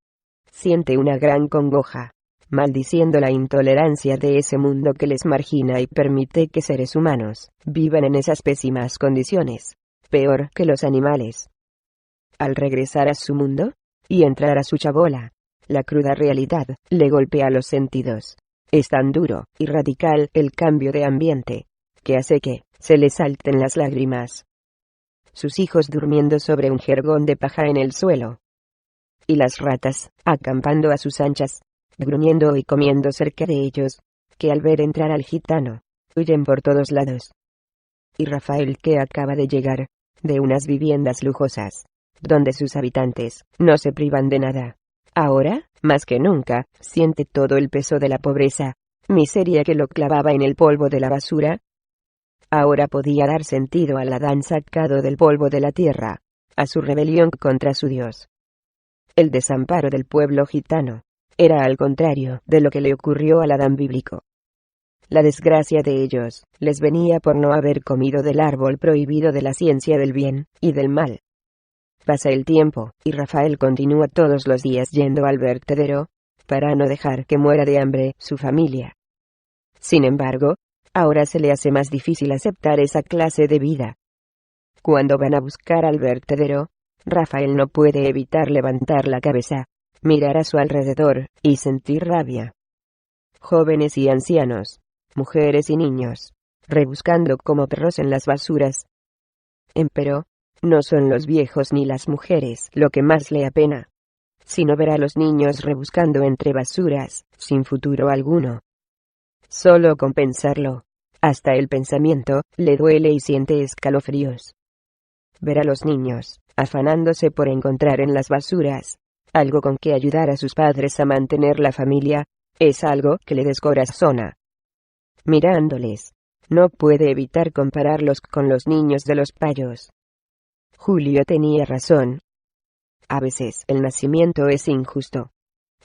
siente una gran congoja, maldiciendo la intolerancia de ese mundo que les margina y permite que seres humanos vivan en esas pésimas condiciones, peor que los animales. Al regresar a su mundo y entrar a su chabola, la cruda realidad le golpea los sentidos. Es tan duro y radical el cambio de ambiente, que hace que se le salten las lágrimas. Sus hijos durmiendo sobre un jergón de paja en el suelo. Y las ratas, acampando a sus anchas, gruñendo y comiendo cerca de ellos, que al ver entrar al gitano, huyen por todos lados. Y Rafael, que acaba de llegar de unas viviendas lujosas, donde sus habitantes no se privan de nada, ahora, más que nunca, siente todo el peso de la pobreza, miseria que lo clavaba en el polvo de la basura. Ahora podía dar sentido al Adán sacado del polvo de la tierra, a su rebelión contra su Dios. El desamparo del pueblo gitano era al contrario de lo que le ocurrió al Adán bíblico. La desgracia de ellos les venía por no haber comido del árbol prohibido de la ciencia del bien y del mal. Pasa el tiempo, y Rafael continúa todos los días yendo al vertedero, para no dejar que muera de hambre su familia. Sin embargo, ahora se le hace más difícil aceptar esa clase de vida. Cuando van a buscar al vertedero, Rafael no puede evitar levantar la cabeza, mirar a su alrededor, y sentir rabia. Jóvenes y ancianos, mujeres y niños, rebuscando como perros en las basuras. Empero, no son los viejos ni las mujeres lo que más le apena, sino ver a los niños rebuscando entre basuras, sin futuro alguno. Solo con pensarlo, hasta el pensamiento, le duele y siente escalofríos. Ver a los niños, afanándose por encontrar en las basuras algo con que ayudar a sus padres a mantener la familia, es algo que le descorazona. Mirándoles, no puede evitar compararlos con los niños de los payos. Julio tenía razón. A veces el nacimiento es injusto,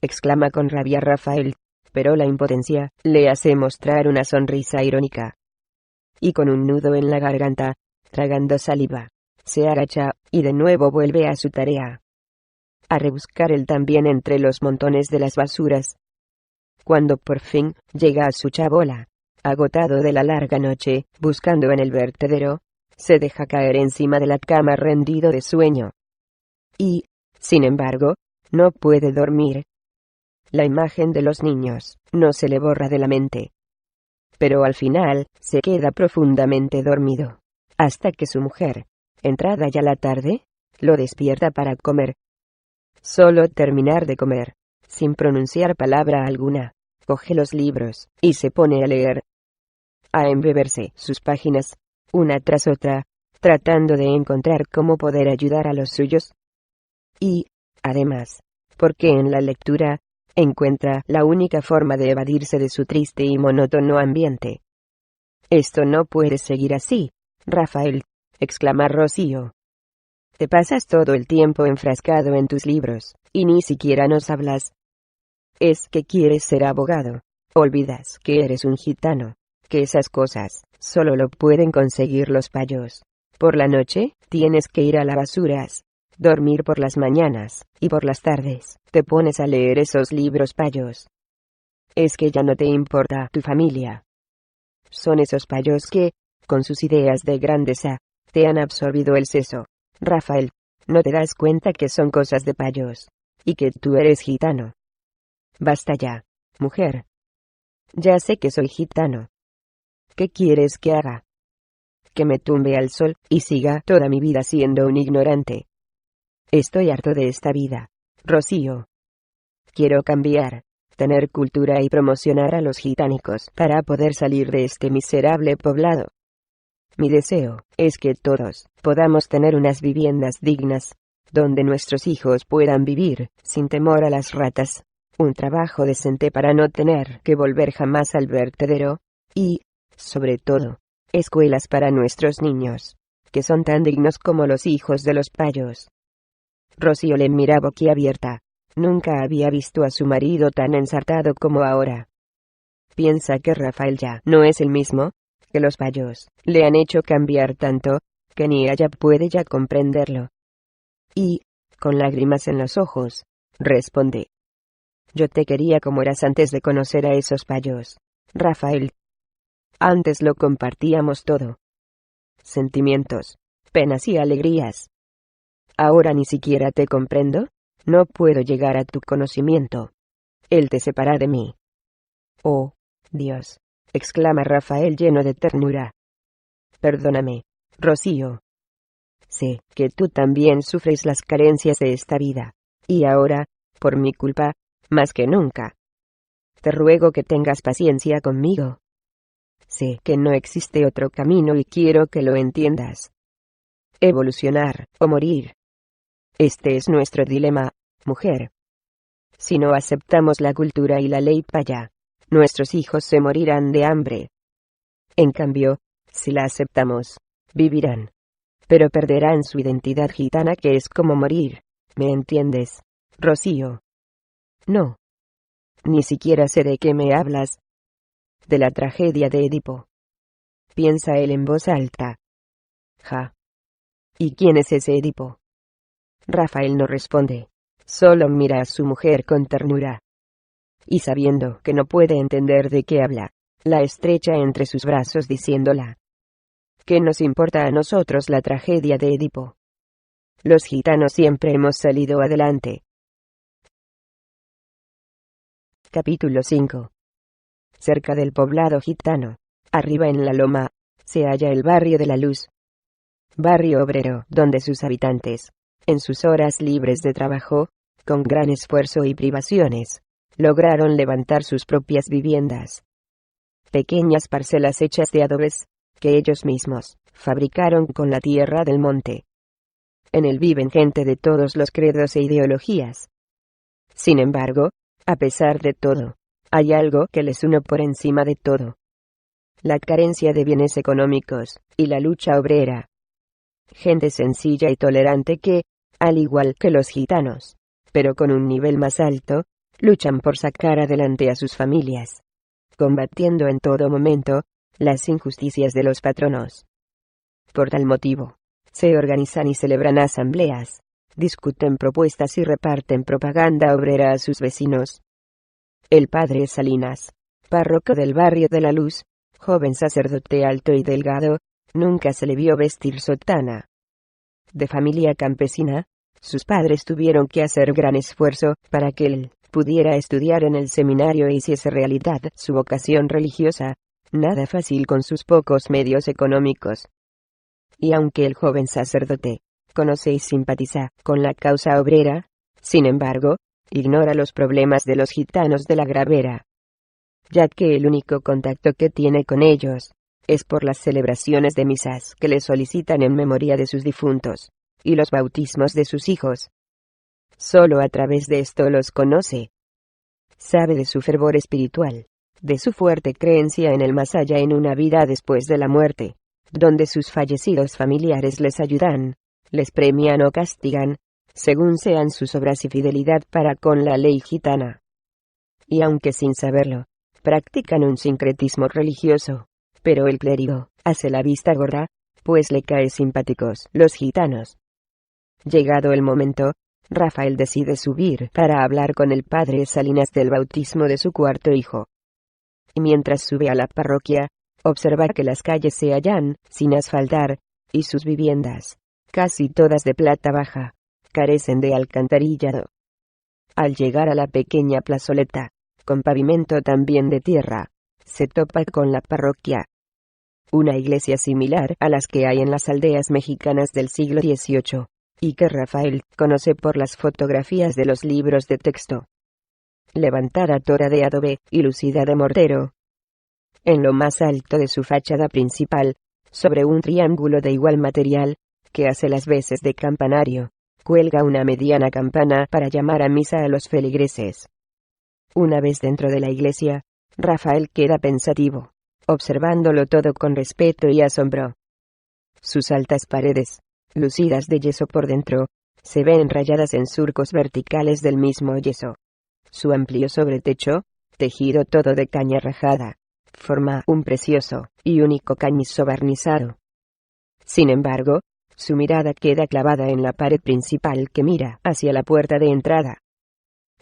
exclama con rabia Rafael, pero la impotencia le hace mostrar una sonrisa irónica. Y con un nudo en la garganta, tragando saliva, se agacha, y de nuevo vuelve a su tarea. A rebuscar él también entre los montones de las basuras. Cuando por fin llega a su chabola, agotado de la larga noche, buscando en el vertedero, se deja caer encima de la cama rendido de sueño. Y, sin embargo, no puede dormir. La imagen de los niños no se le borra de la mente. Pero al final, se queda profundamente dormido, hasta que su mujer, entrada ya la tarde, lo despierta para comer. Solo terminar de comer, sin pronunciar palabra alguna, coge los libros, y se pone a leer. A embeberse sus páginas, una tras otra, tratando de encontrar cómo poder ayudar a los suyos. Y, además, porque en la lectura, encuentra la única forma de evadirse de su triste y monótono ambiente. «Esto no puede seguir así, Rafael», exclama Rocío. «Te pasas todo el tiempo enfrascado en tus libros, y ni siquiera nos hablas. Es que quieres ser abogado. Olvidas que eres un gitano, que esas cosas solo lo pueden conseguir los payos. Por la noche, tienes que ir a las basuras, dormir por las mañanas, y por las tardes, te pones a leer esos libros payos. Es que ya no te importa tu familia. Son esos payos que, con sus ideas de grandeza, te han absorbido el seso. Rafael, ¿no te das cuenta que son cosas de payos? Y que tú eres gitano. Basta ya, mujer. Ya sé que soy gitano. ¿Qué quieres que haga? Que me tumbe al sol, y siga toda mi vida siendo un ignorante. Estoy harto de esta vida, Rocío. Quiero cambiar, tener cultura y promocionar a los gitánicos para poder salir de este miserable poblado. Mi deseo es que todos podamos tener unas viviendas dignas, donde nuestros hijos puedan vivir sin temor a las ratas, un trabajo decente para no tener que volver jamás al vertedero, y, sobre todo, escuelas para nuestros niños, que son tan dignos como los hijos de los payos». Rocío le mira boquiabierta. Nunca había visto a su marido tan ensartado como ahora. Piensa que Rafael ya no es el mismo, que los payos le han hecho cambiar tanto, que ni ella puede ya comprenderlo. Y, con lágrimas en los ojos, responde: «Yo te quería como eras antes de conocer a esos payos, Rafael. Antes lo compartíamos todo. Sentimientos, penas y alegrías. Ahora ni siquiera te comprendo, no puedo llegar a tu conocimiento. Él te separa de mí». «Oh, Dios», exclama Rafael lleno de ternura. «Perdóname, Rocío. Sé que tú también sufres las carencias de esta vida, y ahora, por mi culpa, más que nunca. Te ruego que tengas paciencia conmigo. Sé que no existe otro camino y quiero que lo entiendas. Evolucionar, o morir. Este es nuestro dilema, mujer. Si no aceptamos la cultura y la ley paya, nuestros hijos se morirán de hambre. En cambio, si la aceptamos, vivirán. Pero perderán su identidad gitana, que es como morir. ¿Me entiendes, Rocío?» «No. Ni siquiera sé de qué me hablas». «De la tragedia de Edipo», piensa él en voz alta. «Ja. ¿Y quién es ese Edipo?» Rafael no responde, solo mira a su mujer con ternura. Y sabiendo que no puede entender de qué habla, la estrecha entre sus brazos diciéndola: «¿Qué nos importa a nosotros la tragedia de Edipo? Los gitanos siempre hemos salido adelante». Capítulo 5. Cerca del poblado gitano, arriba en la loma, se halla el barrio de la Luz. Barrio obrero, donde sus habitantes, en sus horas libres de trabajo, con gran esfuerzo y privaciones, lograron levantar sus propias viviendas. Pequeñas parcelas hechas de adobes, que ellos mismos fabricaron con la tierra del monte. En él viven gente de todos los credos e ideologías. Sin embargo, a pesar de todo, hay algo que les une por encima de todo: la carencia de bienes económicos, y la lucha obrera. Gente sencilla y tolerante que, al igual que los gitanos, pero con un nivel más alto, luchan por sacar adelante a sus familias, combatiendo en todo momento las injusticias de los patronos. Por tal motivo, se organizan y celebran asambleas, discuten propuestas y reparten propaganda obrera a sus vecinos. El padre Salinas, párroco del barrio de la Luz, joven sacerdote alto y delgado, nunca se le vio vestir sotana. De familia campesina, sus padres tuvieron que hacer gran esfuerzo para que él pudiera estudiar en el seminario e hiciese realidad su vocación religiosa, nada fácil con sus pocos medios económicos. Y aunque el joven sacerdote conoce y simpatiza con la causa obrera, sin embargo, ignora los problemas de los gitanos de la Gravera, ya que el único contacto que tiene con ellos es por las celebraciones de misas que le solicitan en memoria de sus difuntos, y los bautismos de sus hijos. Solo a través de esto los conoce. Sabe de su fervor espiritual, de su fuerte creencia en el más allá, en una vida después de la muerte, donde sus fallecidos familiares les ayudan, les premian o castigan, según sean sus obras y fidelidad para con la ley gitana. Y aunque sin saberlo, practican un sincretismo religioso, pero el clérigo hace la vista gorda, pues le cae simpáticos los gitanos. Llegado el momento, Rafael decide subir para hablar con el padre Salinas del bautismo de su cuarto hijo. Y mientras sube a la parroquia, observa que las calles se hallan sin asfaltar, y sus viviendas, casi todas de planta baja, carecen de alcantarillado. Al llegar a la pequeña plazoleta, con pavimento también de tierra, se topa con la parroquia. Una iglesia similar a las que hay en las aldeas mexicanas del siglo XVIII, y que Rafael conoce por las fotografías de los libros de texto. Levantada toda de adobe y lucida de mortero. En lo más alto de su fachada principal, sobre un triángulo de igual material, que hace las veces de campanario, cuelga una mediana campana para llamar a misa a los feligreses. Una vez dentro de la iglesia, Rafael queda pensativo, observándolo todo con respeto y asombro. Sus altas paredes, lucidas de yeso por dentro, se ven rayadas en surcos verticales del mismo yeso. Su amplio sobretecho, tejido todo de caña rajada, forma un precioso y único cañizo barnizado. Sin embargo, su mirada queda clavada en la pared principal que mira hacia la puerta de entrada.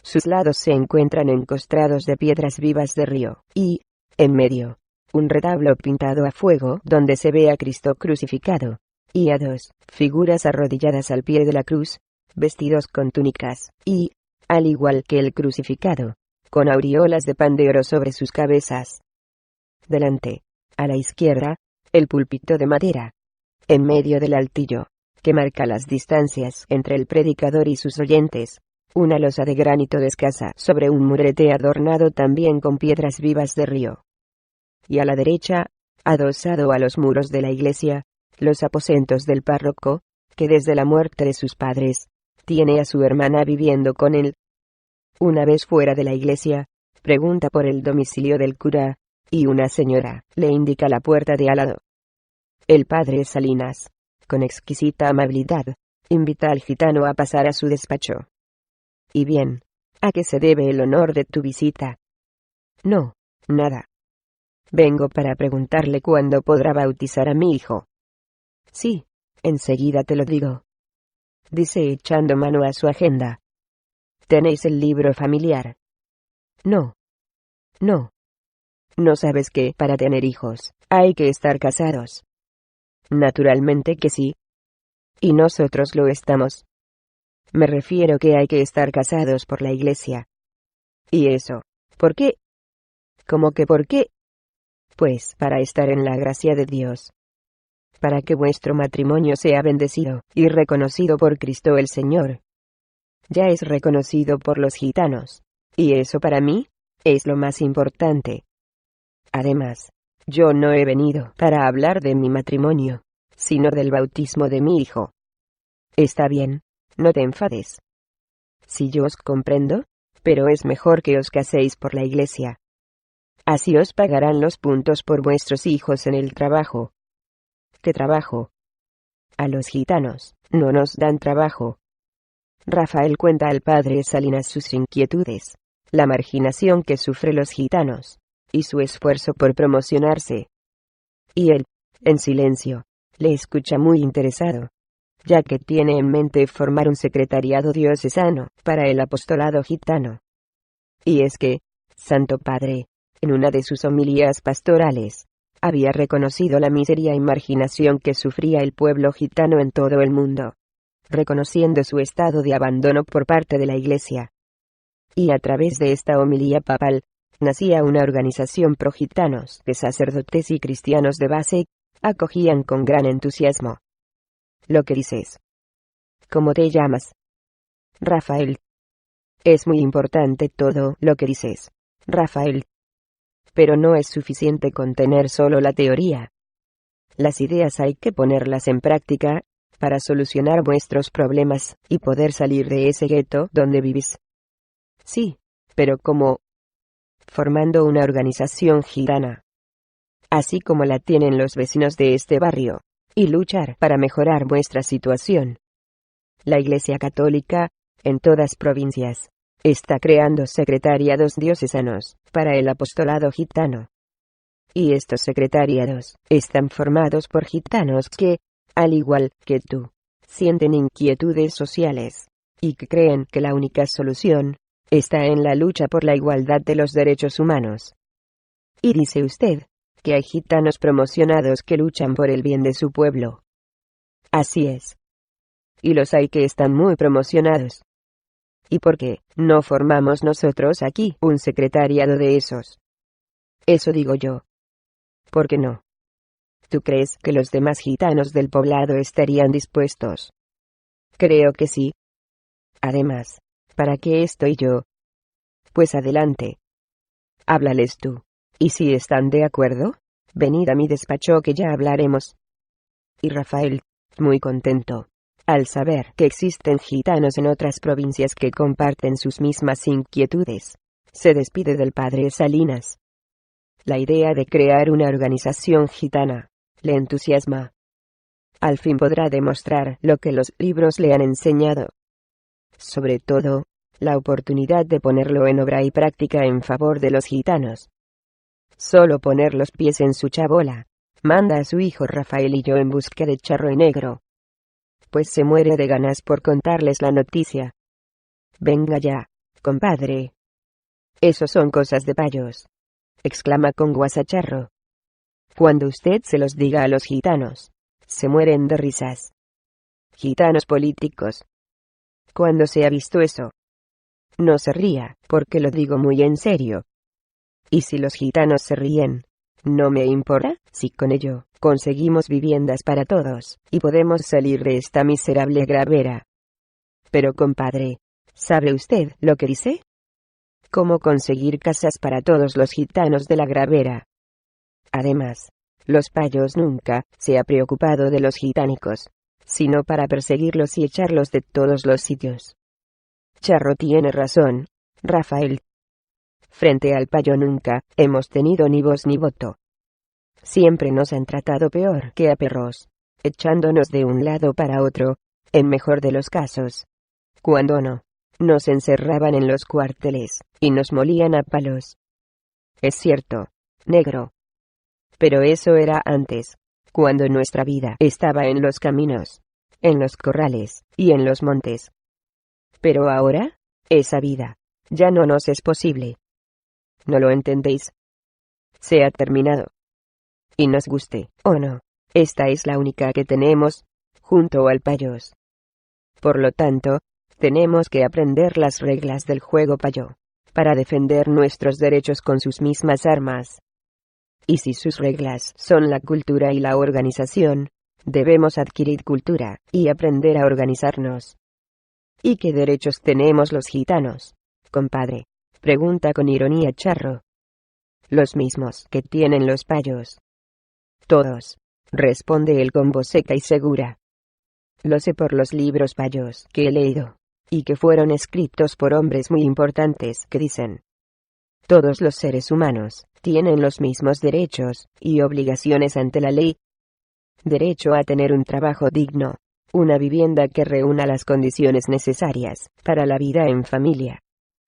Sus lados se encuentran encostrados de piedras vivas de río, y, en medio, un retablo pintado a fuego donde se ve a Cristo crucificado, y a dos figuras arrodilladas al pie de la cruz, vestidos con túnicas, y, al igual que el crucificado, con aureolas de pan de oro sobre sus cabezas. Delante, a la izquierda, el púlpito de madera. En medio del altillo, que marca las distancias entre el predicador y sus oyentes, una losa de granito descansa sobre un murete adornado también con piedras vivas de río. Y a la derecha, adosado a los muros de la iglesia, los aposentos del párroco, que desde la muerte de sus padres, tiene a su hermana viviendo con él. Una vez fuera de la iglesia, pregunta por el domicilio del cura, y una señora le indica la puerta de al lado. El padre Salinas, con exquisita amabilidad, invita al gitano a pasar a su despacho. «¿Y bien? ¿A qué se debe el honor de tu visita?» «No, nada. Vengo para preguntarle cuándo podrá bautizar a mi hijo». «Sí, enseguida te lo digo», dice echando mano a su agenda. «¿Tenéis el libro familiar?» «No. No. ¿No sabes que para tener hijos hay que estar casados?» «Naturalmente que sí. Y nosotros lo estamos. Me refiero que hay que estar casados por la iglesia». «¿Y eso? ¿Por qué?» «¿Cómo que por qué?» «Pues para estar en la gracia de Dios. Para que vuestro matrimonio sea bendecido y reconocido por Cristo el Señor. Ya es reconocido por los gitanos, y eso para mí es lo más importante. Además, yo no he venido para hablar de mi matrimonio, sino del bautismo de mi hijo». «Está bien, no te enfades. Si yo os comprendo, pero es mejor que os caséis por la iglesia. Así os pagarán los puntos por vuestros hijos en el trabajo. ¿Qué trabajo? A los gitanos no nos dan trabajo. Rafael cuenta al padre Salinas sus inquietudes, la marginación que sufren los gitanos, y su esfuerzo por promocionarse. Y él, en silencio, le escucha muy interesado, ya que tiene en mente formar un secretariado diocesano para el apostolado gitano. Y es que, Santo Padre, en una de sus homilías pastorales, había reconocido la miseria y marginación que sufría el pueblo gitano en todo el mundo, reconociendo su estado de abandono por parte de la Iglesia. Y a través de esta homilía papal, nacía una organización pro gitanos que sacerdotes y cristianos de base acogían con gran entusiasmo. Lo que dices. ¿Cómo te llamas? Rafael. Es muy importante todo lo que dices, Rafael. Pero no es suficiente con tener solo la teoría. Las ideas hay que ponerlas en práctica, para solucionar vuestros problemas, y poder salir de ese gueto donde vivís. Sí, pero ¿cómo? Formando una organización gitana, así como la tienen los vecinos de este barrio, y luchar para mejorar vuestra situación. La Iglesia Católica, en todas provincias, está creando secretariados diocesanos para el apostolado gitano. Y estos secretariados están formados por gitanos que, al igual que tú, sienten inquietudes sociales, y que creen que la única solución está en la lucha por la igualdad de los derechos humanos. Y dice usted, que hay gitanos promocionados que luchan por el bien de su pueblo. Así es. Y los hay que están muy promocionados. ¿Y por qué no formamos nosotros aquí un secretariado de esos? Eso digo yo. ¿Por qué no? ¿Tú crees que los demás gitanos del poblado estarían dispuestos? Creo que sí. Además, ¿para qué estoy yo? Pues adelante. Háblales tú. Y si están de acuerdo, venid a mi despacho que ya hablaremos. Y Rafael, muy contento, al saber que existen gitanos en otras provincias que comparten sus mismas inquietudes, se despide del padre Salinas. La idea de crear una organización gitana le entusiasma. Al fin podrá demostrar lo que los libros le han enseñado. Sobre todo, la oportunidad de ponerlo en obra y práctica en favor de los gitanos. Solo poner los pies en su chabola, manda a su hijo Rafaelillo en busca de Charro y Negro. Pues se muere de ganas por contarles la noticia. Venga ya, compadre. Eso son cosas de payos, exclama con guasa Charro. Cuando usted se los diga a los gitanos, se mueren de risas. Gitanos políticos. ¿Cuándo se ha visto eso? No se ría, porque lo digo muy en serio. Y si los gitanos se ríen, no me importa, si con ello conseguimos viviendas para todos, y podemos salir de esta miserable gravera. Pero compadre, ¿sabe usted lo que dice? ¿Cómo conseguir casas para todos los gitanos de la gravera? Además, los payos nunca se ha preocupado de los gitánicos, sino para perseguirlos y echarlos de todos los sitios. Charro tiene razón, Rafael. Frente al payo nunca hemos tenido ni voz ni voto. Siempre nos han tratado peor que a perros, echándonos de un lado para otro, en mejor de los casos. Cuando no, nos encerraban en los cuarteles, y nos molían a palos. Es cierto, negro. Pero eso era antes, cuando nuestra vida estaba en los caminos, en los corrales, y en los montes. Pero ahora, esa vida, ya no nos es posible. ¿No lo entendéis? Se ha terminado. Y nos guste, o no, esta es la única que tenemos, junto al payos. Por lo tanto, tenemos que aprender las reglas del juego payo, para defender nuestros derechos con sus mismas armas. Y si sus reglas son la cultura y la organización, debemos adquirir cultura, y aprender a organizarnos. ¿Y qué derechos tenemos los gitanos, compadre? Pregunta con ironía Charro. Los mismos que tienen los payos. Todos, responde él con voz seca y segura. Lo sé por los libros payos que he leído, y que fueron escritos por hombres muy importantes que dicen: todos los seres humanos tienen los mismos derechos y obligaciones ante la ley. Derecho a tener un trabajo digno, una vivienda que reúna las condiciones necesarias para la vida en familia,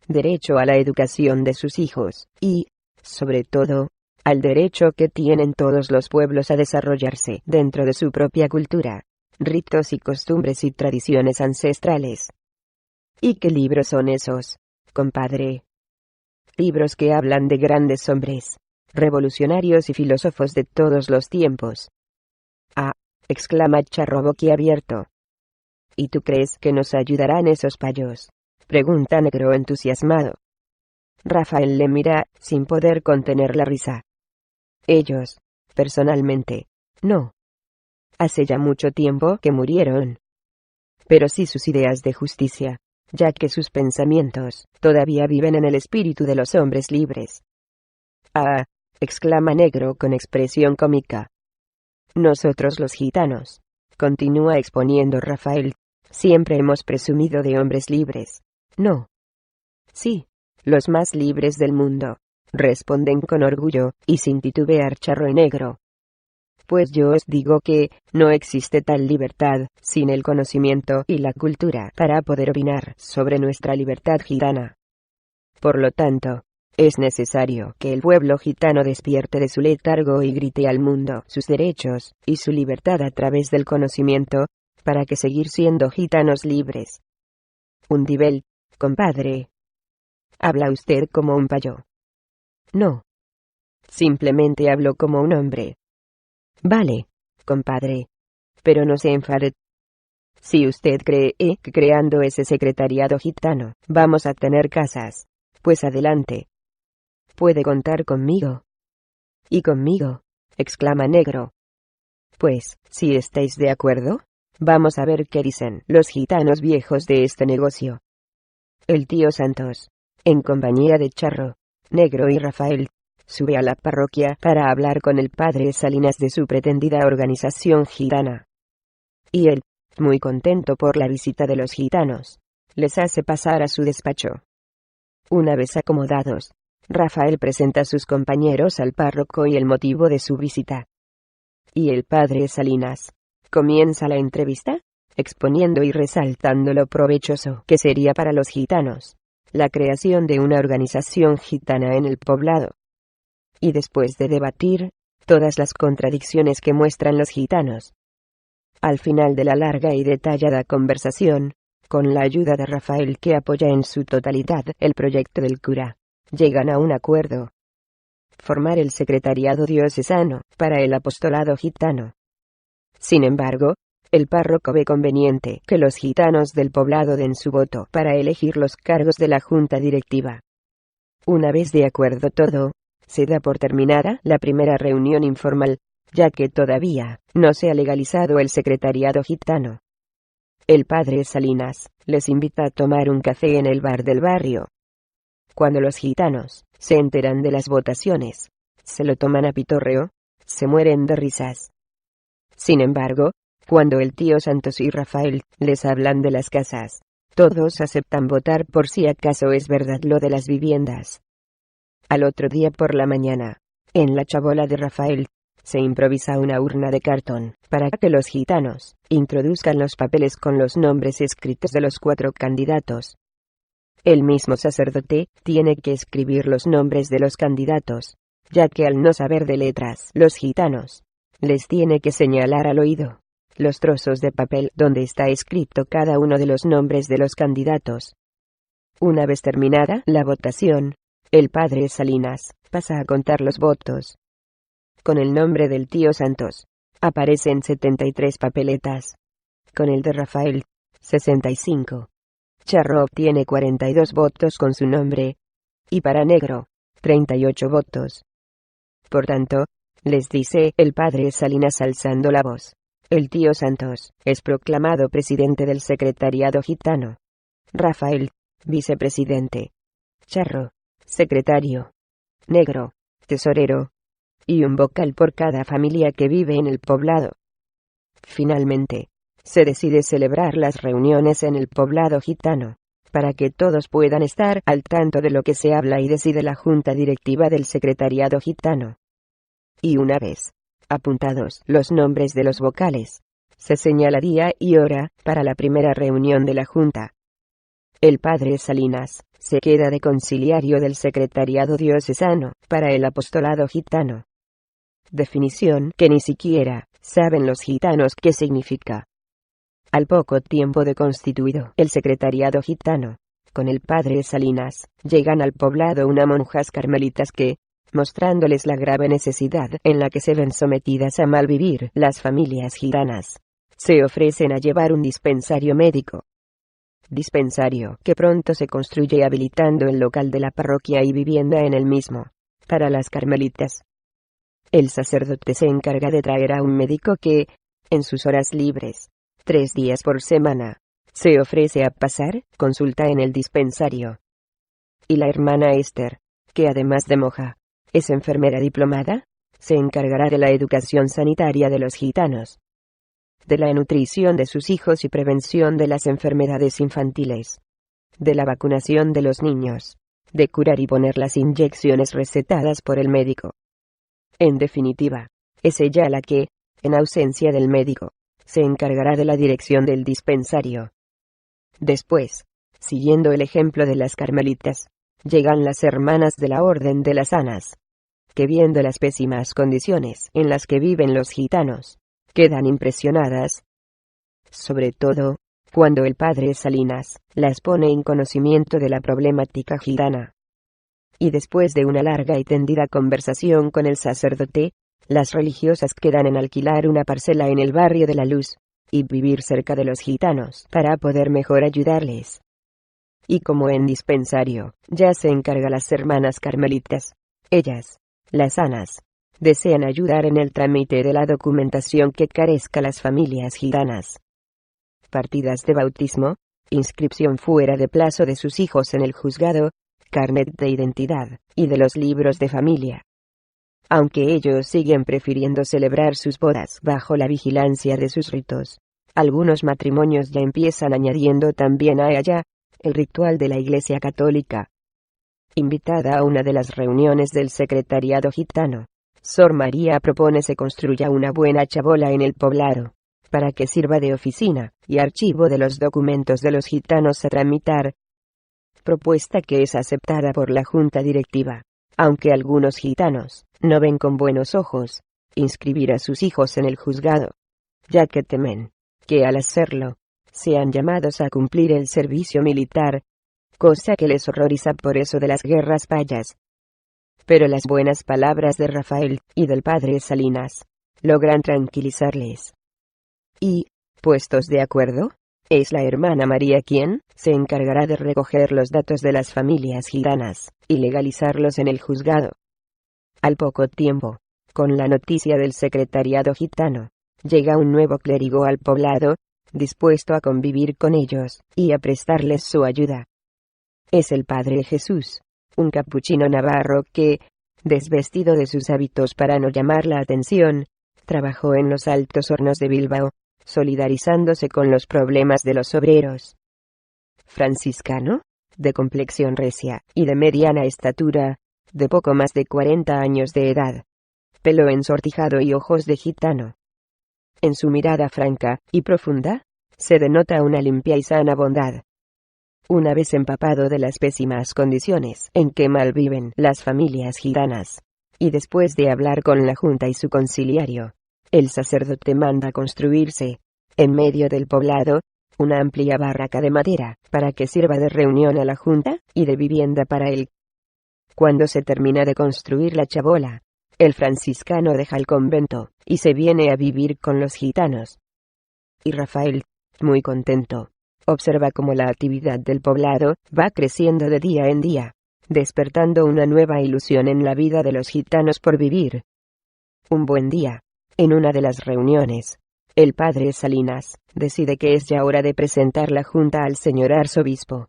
derecho a la educación de sus hijos, y, sobre todo, al derecho que tienen todos los pueblos a desarrollarse dentro de su propia cultura, ritos y costumbres y tradiciones ancestrales. ¿Y qué libros son esos, compadre? Libros que hablan de grandes hombres, revolucionarios y filósofos de todos los tiempos. Ah, exclama Charro boquiabierto. ¿Y tú crees que nos ayudarán esos payos?, pregunta Negro entusiasmado. Rafael le mira, sin poder contener la risa. Ellos, personalmente, no. Hace ya mucho tiempo que murieron. Pero sí sus ideas de justicia, ya que sus pensamientos todavía viven en el espíritu de los hombres libres. Ah, exclama Negro con expresión cómica. Nosotros los gitanos, continúa exponiendo Rafael, siempre hemos presumido de hombres libres, ¿no? Sí, los más libres del mundo, responden con orgullo, y sin titubear Charro y Negro. Pues yo os digo que, no existe tal libertad, sin el conocimiento y la cultura para poder opinar sobre nuestra libertad gitana. Por lo tanto, es necesario que el pueblo gitano despierte de su letargo y grite al mundo sus derechos y su libertad a través del conocimiento, para que seguir siendo gitanos libres. Un nivel, compadre. ¿Habla usted como un payo? No. Simplemente hablo como un hombre. Vale, compadre. Pero no se enfade. Si usted cree que creando ese secretariado gitano vamos a tener casas, pues adelante. Puede contar conmigo. ¿Y conmigo?, exclama Negro. Pues, si estáis de acuerdo, vamos a ver qué dicen los gitanos viejos de este negocio. El tío Santos, en compañía de Charro, Negro y Rafael, sube a la parroquia para hablar con el padre Salinas de su pretendida organización gitana. Y él, muy contento por la visita de los gitanos, les hace pasar a su despacho. Una vez acomodados, Rafael presenta a sus compañeros al párroco y el motivo de su visita. Y el padre Salinas comienza la entrevista, exponiendo y resaltando lo provechoso que sería para los gitanos la creación de una organización gitana en el poblado. Y después de debatir todas las contradicciones que muestran los gitanos, al final de la larga y detallada conversación, con la ayuda de Rafael que apoya en su totalidad el proyecto del cura, llegan a un acuerdo: formar el secretariado diocesano para el apostolado gitano. Sin embargo, el párroco ve conveniente que los gitanos del poblado den su voto para elegir los cargos de la junta directiva. Una vez de acuerdo todo, se da por terminada la primera reunión informal, ya que todavía no se ha legalizado el secretariado gitano. El padre Salinas les invita a tomar un café en el bar del barrio. Cuando los gitanos se enteran de las votaciones, se lo toman a pitorreo, se mueren de risas. Sin embargo, cuando el tío Santos y Rafael les hablan de las casas, todos aceptan votar por si acaso es verdad lo de las viviendas. Al otro día por la mañana, en la chabola de Rafael, se improvisa una urna de cartón para que los gitanos introduzcan los papeles con los nombres escritos de los 4 candidatos. El mismo sacerdote tiene que escribir los nombres de los candidatos, ya que al no saber de letras los gitanos, les tiene que señalar al oído los trozos de papel donde está escrito cada uno de los nombres de los candidatos. Una vez terminada la votación, el padre Salinas pasa a contar los votos. Con el nombre del tío Santos, aparecen 73 papeletas. Con el de Rafael, 65. Charro obtiene 42 votos con su nombre. Y para Negro, 38 votos. Por tanto, les dice el padre Salinas alzando la voz, el tío Santos es proclamado presidente del secretariado gitano. Rafael, vicepresidente. Charro, secretario. Negro, tesorero. Y un vocal por cada familia que vive en el poblado. Finalmente, se decide celebrar las reuniones en el poblado gitano, para que todos puedan estar al tanto de lo que se habla y decide la junta directiva del secretariado gitano. Y una vez apuntados los nombres de los vocales, se señala día y hora para la primera reunión de la junta. El padre Salinas se queda de conciliario del secretariado diocesano para el apostolado gitano. Definición que ni siquiera saben los gitanos qué significa. Al poco tiempo de constituido el secretariado gitano, con el padre Salinas, llegan al poblado unas monjas carmelitas que, mostrándoles la grave necesidad en la que se ven sometidas a malvivir las familias gitanas, se ofrecen a llevar un dispensario médico. Dispensario que pronto se construye habilitando el local de la parroquia y vivienda en el mismo, para las carmelitas. El sacerdote se encarga de traer a un médico que, en sus horas libres, 3 días por semana, se ofrece a pasar consulta en el dispensario. Y la hermana Esther, que además de monja, es enfermera diplomada, se encargará de la educación sanitaria de los gitanos, de la nutrición de sus hijos y prevención de las enfermedades infantiles, de la vacunación de los niños, de curar y poner las inyecciones recetadas por el médico. En definitiva, es ella la que, en ausencia del médico, se encargará de la dirección del dispensario. Después, siguiendo el ejemplo de las carmelitas, llegan las hermanas de la Orden de las Anas, que viendo las pésimas condiciones en las que viven los gitanos, quedan impresionadas. Sobre todo, cuando el padre Salinas las pone en conocimiento de la problemática gitana. Y después de una larga y tendida conversación con el sacerdote, las religiosas quedan en alquilar una parcela en el barrio de la Luz, y vivir cerca de los gitanos para poder mejor ayudarles. Y como en dispensario, ya se encarga las hermanas carmelitas, ellas, las Anas, desean ayudar en el trámite de la documentación que carezca las familias gitanas. Partidas de bautismo, inscripción fuera de plazo de sus hijos en el juzgado, carnet de identidad, y de los libros de familia. Aunque ellos siguen prefiriendo celebrar sus bodas bajo la vigilancia de sus ritos, algunos matrimonios ya empiezan añadiendo también a ella el ritual de la Iglesia Católica. Invitada a una de las reuniones del secretariado gitano, Sor María propone se construya una buena chabola en el poblado, para que sirva de oficina y archivo de los documentos de los gitanos a tramitar. Propuesta que es aceptada por la junta directiva, aunque algunos gitanos no ven con buenos ojos inscribir a sus hijos en el juzgado, ya que temen que al hacerlo, sean llamados a cumplir el servicio militar, cosa que les horroriza por eso de las guerras payas. Pero las buenas palabras de Rafael y del padre Salinas logran tranquilizarles. Y, puestos de acuerdo, es la hermana María quien se encargará de recoger los datos de las familias gitanas y legalizarlos en el juzgado. Al poco tiempo, con la noticia del secretariado gitano, llega un nuevo clérigo al poblado, dispuesto a convivir con ellos y a prestarles su ayuda. Es el padre Jesús, un capuchino navarro que, desvestido de sus hábitos para no llamar la atención, trabajó en los altos hornos de Bilbao, solidarizándose con los problemas de los obreros. Franciscano, de complexión recia y de mediana estatura, de poco más de 40 años de edad, pelo ensortijado y ojos de gitano. En su mirada franca y profunda, se denota una limpia y sana bondad. Una vez empapado de las pésimas condiciones en que malviven las familias gitanas, y después de hablar con la junta y su conciliario, el sacerdote manda construirse, en medio del poblado, una amplia barraca de madera, para que sirva de reunión a la junta, y de vivienda para él. Cuando se termina de construir la chabola, el franciscano deja el convento, y se viene a vivir con los gitanos. Y Rafael, muy contento, observa cómo la actividad del poblado va creciendo de día en día, despertando una nueva ilusión en la vida de los gitanos por vivir. Un buen día, en una de las reuniones, el padre Salinas decide que es ya hora de presentar la junta al señor arzobispo.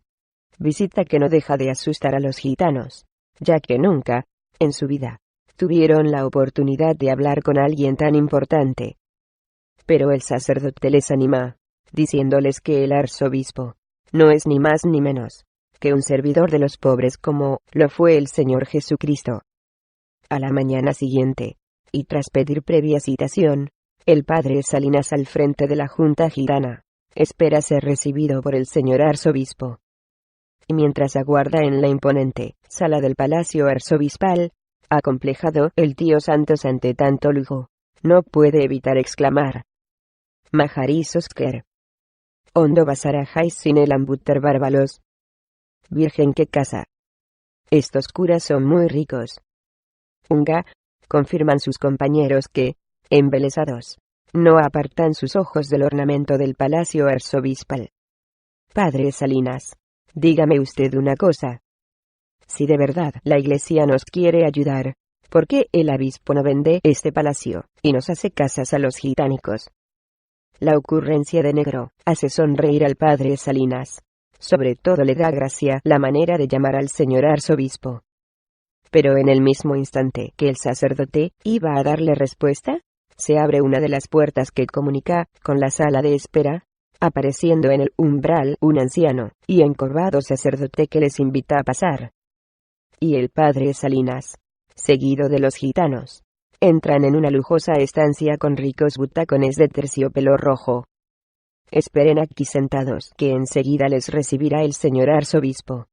Visita que no deja de asustar a los gitanos, ya que nunca, en su vida, tuvieron la oportunidad de hablar con alguien tan importante. Pero el sacerdote les anima, diciéndoles que el arzobispo no es ni más ni menos que un servidor de los pobres como lo fue el Señor Jesucristo. A la mañana siguiente, y tras pedir previa citación, el padre Salinas al frente de la junta gitana espera ser recibido por el señor arzobispo. Y mientras aguarda en la imponente sala del palacio arzobispal, acomplejado el tío Santos ante tanto lujo, no puede evitar exclamar: Maharis Oscar. Hondo basarajais sin el ambuter bárbalos. Virgen que casa. Estos curas son muy ricos. Unga, confirman sus compañeros que, embelesados, no apartan sus ojos del ornamento del palacio arzobispal. Padre Salinas, dígame usted una cosa. Si de verdad la Iglesia nos quiere ayudar, ¿por qué el obispo no vende este palacio y nos hace casas a los gitánicos? La ocurrencia de Negro hace sonreír al padre Salinas. Sobre todo le da gracia la manera de llamar al señor arzobispo. Pero en el mismo instante que el sacerdote iba a darle respuesta, se abre una de las puertas que comunica con la sala de espera, apareciendo en el umbral un anciano y encorvado sacerdote que les invita a pasar. Y el padre Salinas, seguido de los gitanos, entran en una lujosa estancia con ricos butacones de terciopelo rojo. Esperen aquí sentados, que enseguida les recibirá el señor arzobispo.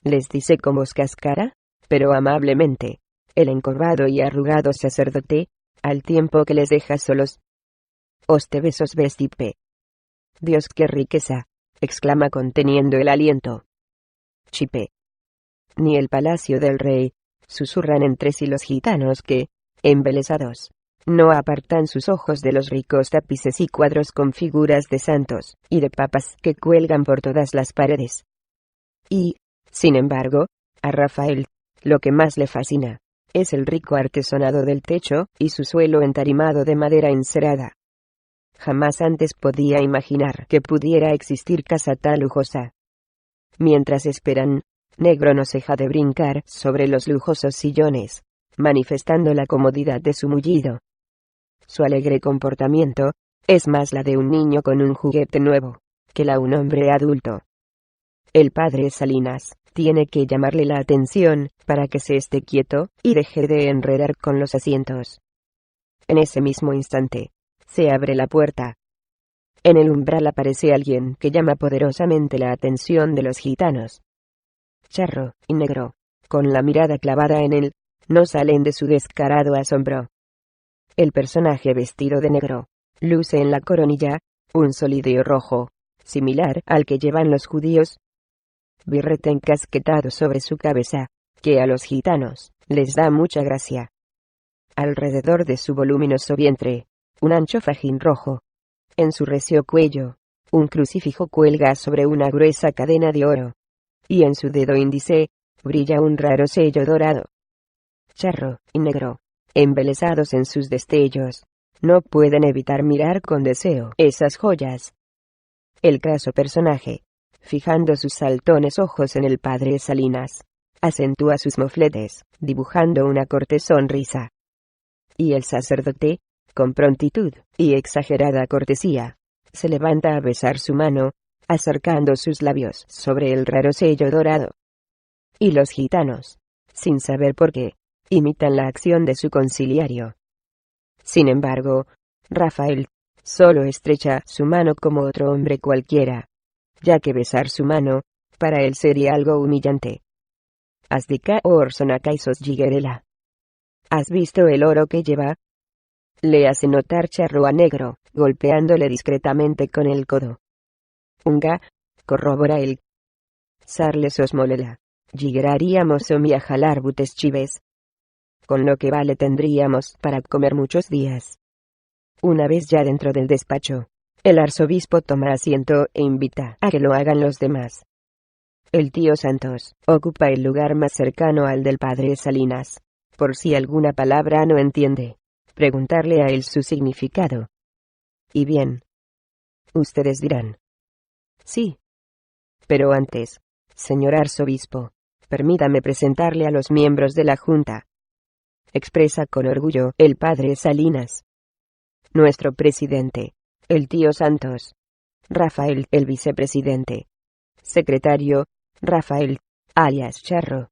Les dice con voz cáscara, pero amablemente, el encorvado y arrugado sacerdote, al tiempo que les deja solos. Oste besos vestipe. Dios, qué riqueza, exclama conteniendo el aliento. Chipe. Ni el palacio del rey, susurran entre sí los gitanos que, embelesados, no apartan sus ojos de los ricos tapices y cuadros con figuras de santos y de papas que cuelgan por todas las paredes. Y, sin embargo, a Rafael, lo que más le fascina es el rico artesonado del techo y su suelo entarimado de madera encerada. Jamás antes podía imaginar que pudiera existir casa tan lujosa. Mientras esperan, Negro no ceja de brincar sobre los lujosos sillones, manifestando la comodidad de su mullido. Su alegre comportamiento es más la de un niño con un juguete nuevo que la de un hombre adulto. El padre Salinas tiene que llamarle la atención para que se esté quieto y deje de enredar con los asientos. En ese mismo instante, se abre la puerta. En el umbral aparece alguien que llama poderosamente la atención de los gitanos. Charro y Negro, con la mirada clavada en él, no salen de su descarado asombro. El personaje vestido de negro luce en la coronilla un solideo rojo, similar al que llevan los judíos. Birrete encasquetado sobre su cabeza, que a los gitanos les da mucha gracia. Alrededor de su voluminoso vientre, un ancho fajín rojo. En su recio cuello, un crucifijo cuelga sobre una gruesa cadena de oro. Y en su dedo índice, brilla un raro sello dorado. Charro y Negro, embelesados en sus destellos, no pueden evitar mirar con deseo esas joyas. El craso personaje, fijando sus saltones ojos en el padre Salinas, acentúa sus mofletes, dibujando una cortés sonrisa. Y el sacerdote, con prontitud y exagerada cortesía, se levanta a besar su mano, acercando sus labios sobre el raro sello dorado. Y los gitanos, sin saber por qué, imitan la acción de su conciliario. Sin embargo, Rafael solo estrecha su mano como otro hombre cualquiera, ya que besar su mano, para él sería algo humillante. Asdika Orsona Kaisos Gigerela. ¿Has visto el oro que lleva? Le hace notar Charro a Negro, golpeándole discretamente con el codo. Unga, corrobora él. Sarles osmolela. Gigeraríamos o jalar butes chives. Con lo que vale tendríamos para comer muchos días. Una vez ya dentro del despacho, el arzobispo toma asiento e invita a que lo hagan los demás. El tío Santos ocupa el lugar más cercano al del padre Salinas, por si alguna palabra no entiende, preguntarle a él su significado. Y bien, ustedes dirán. Sí. Pero antes, señor arzobispo, permítame presentarle a los miembros de la junta. Expresa con orgullo el padre Salinas. Nuestro presidente, el tío Santos. Rafael, el vicepresidente. Secretario, Rafael, alias Charro.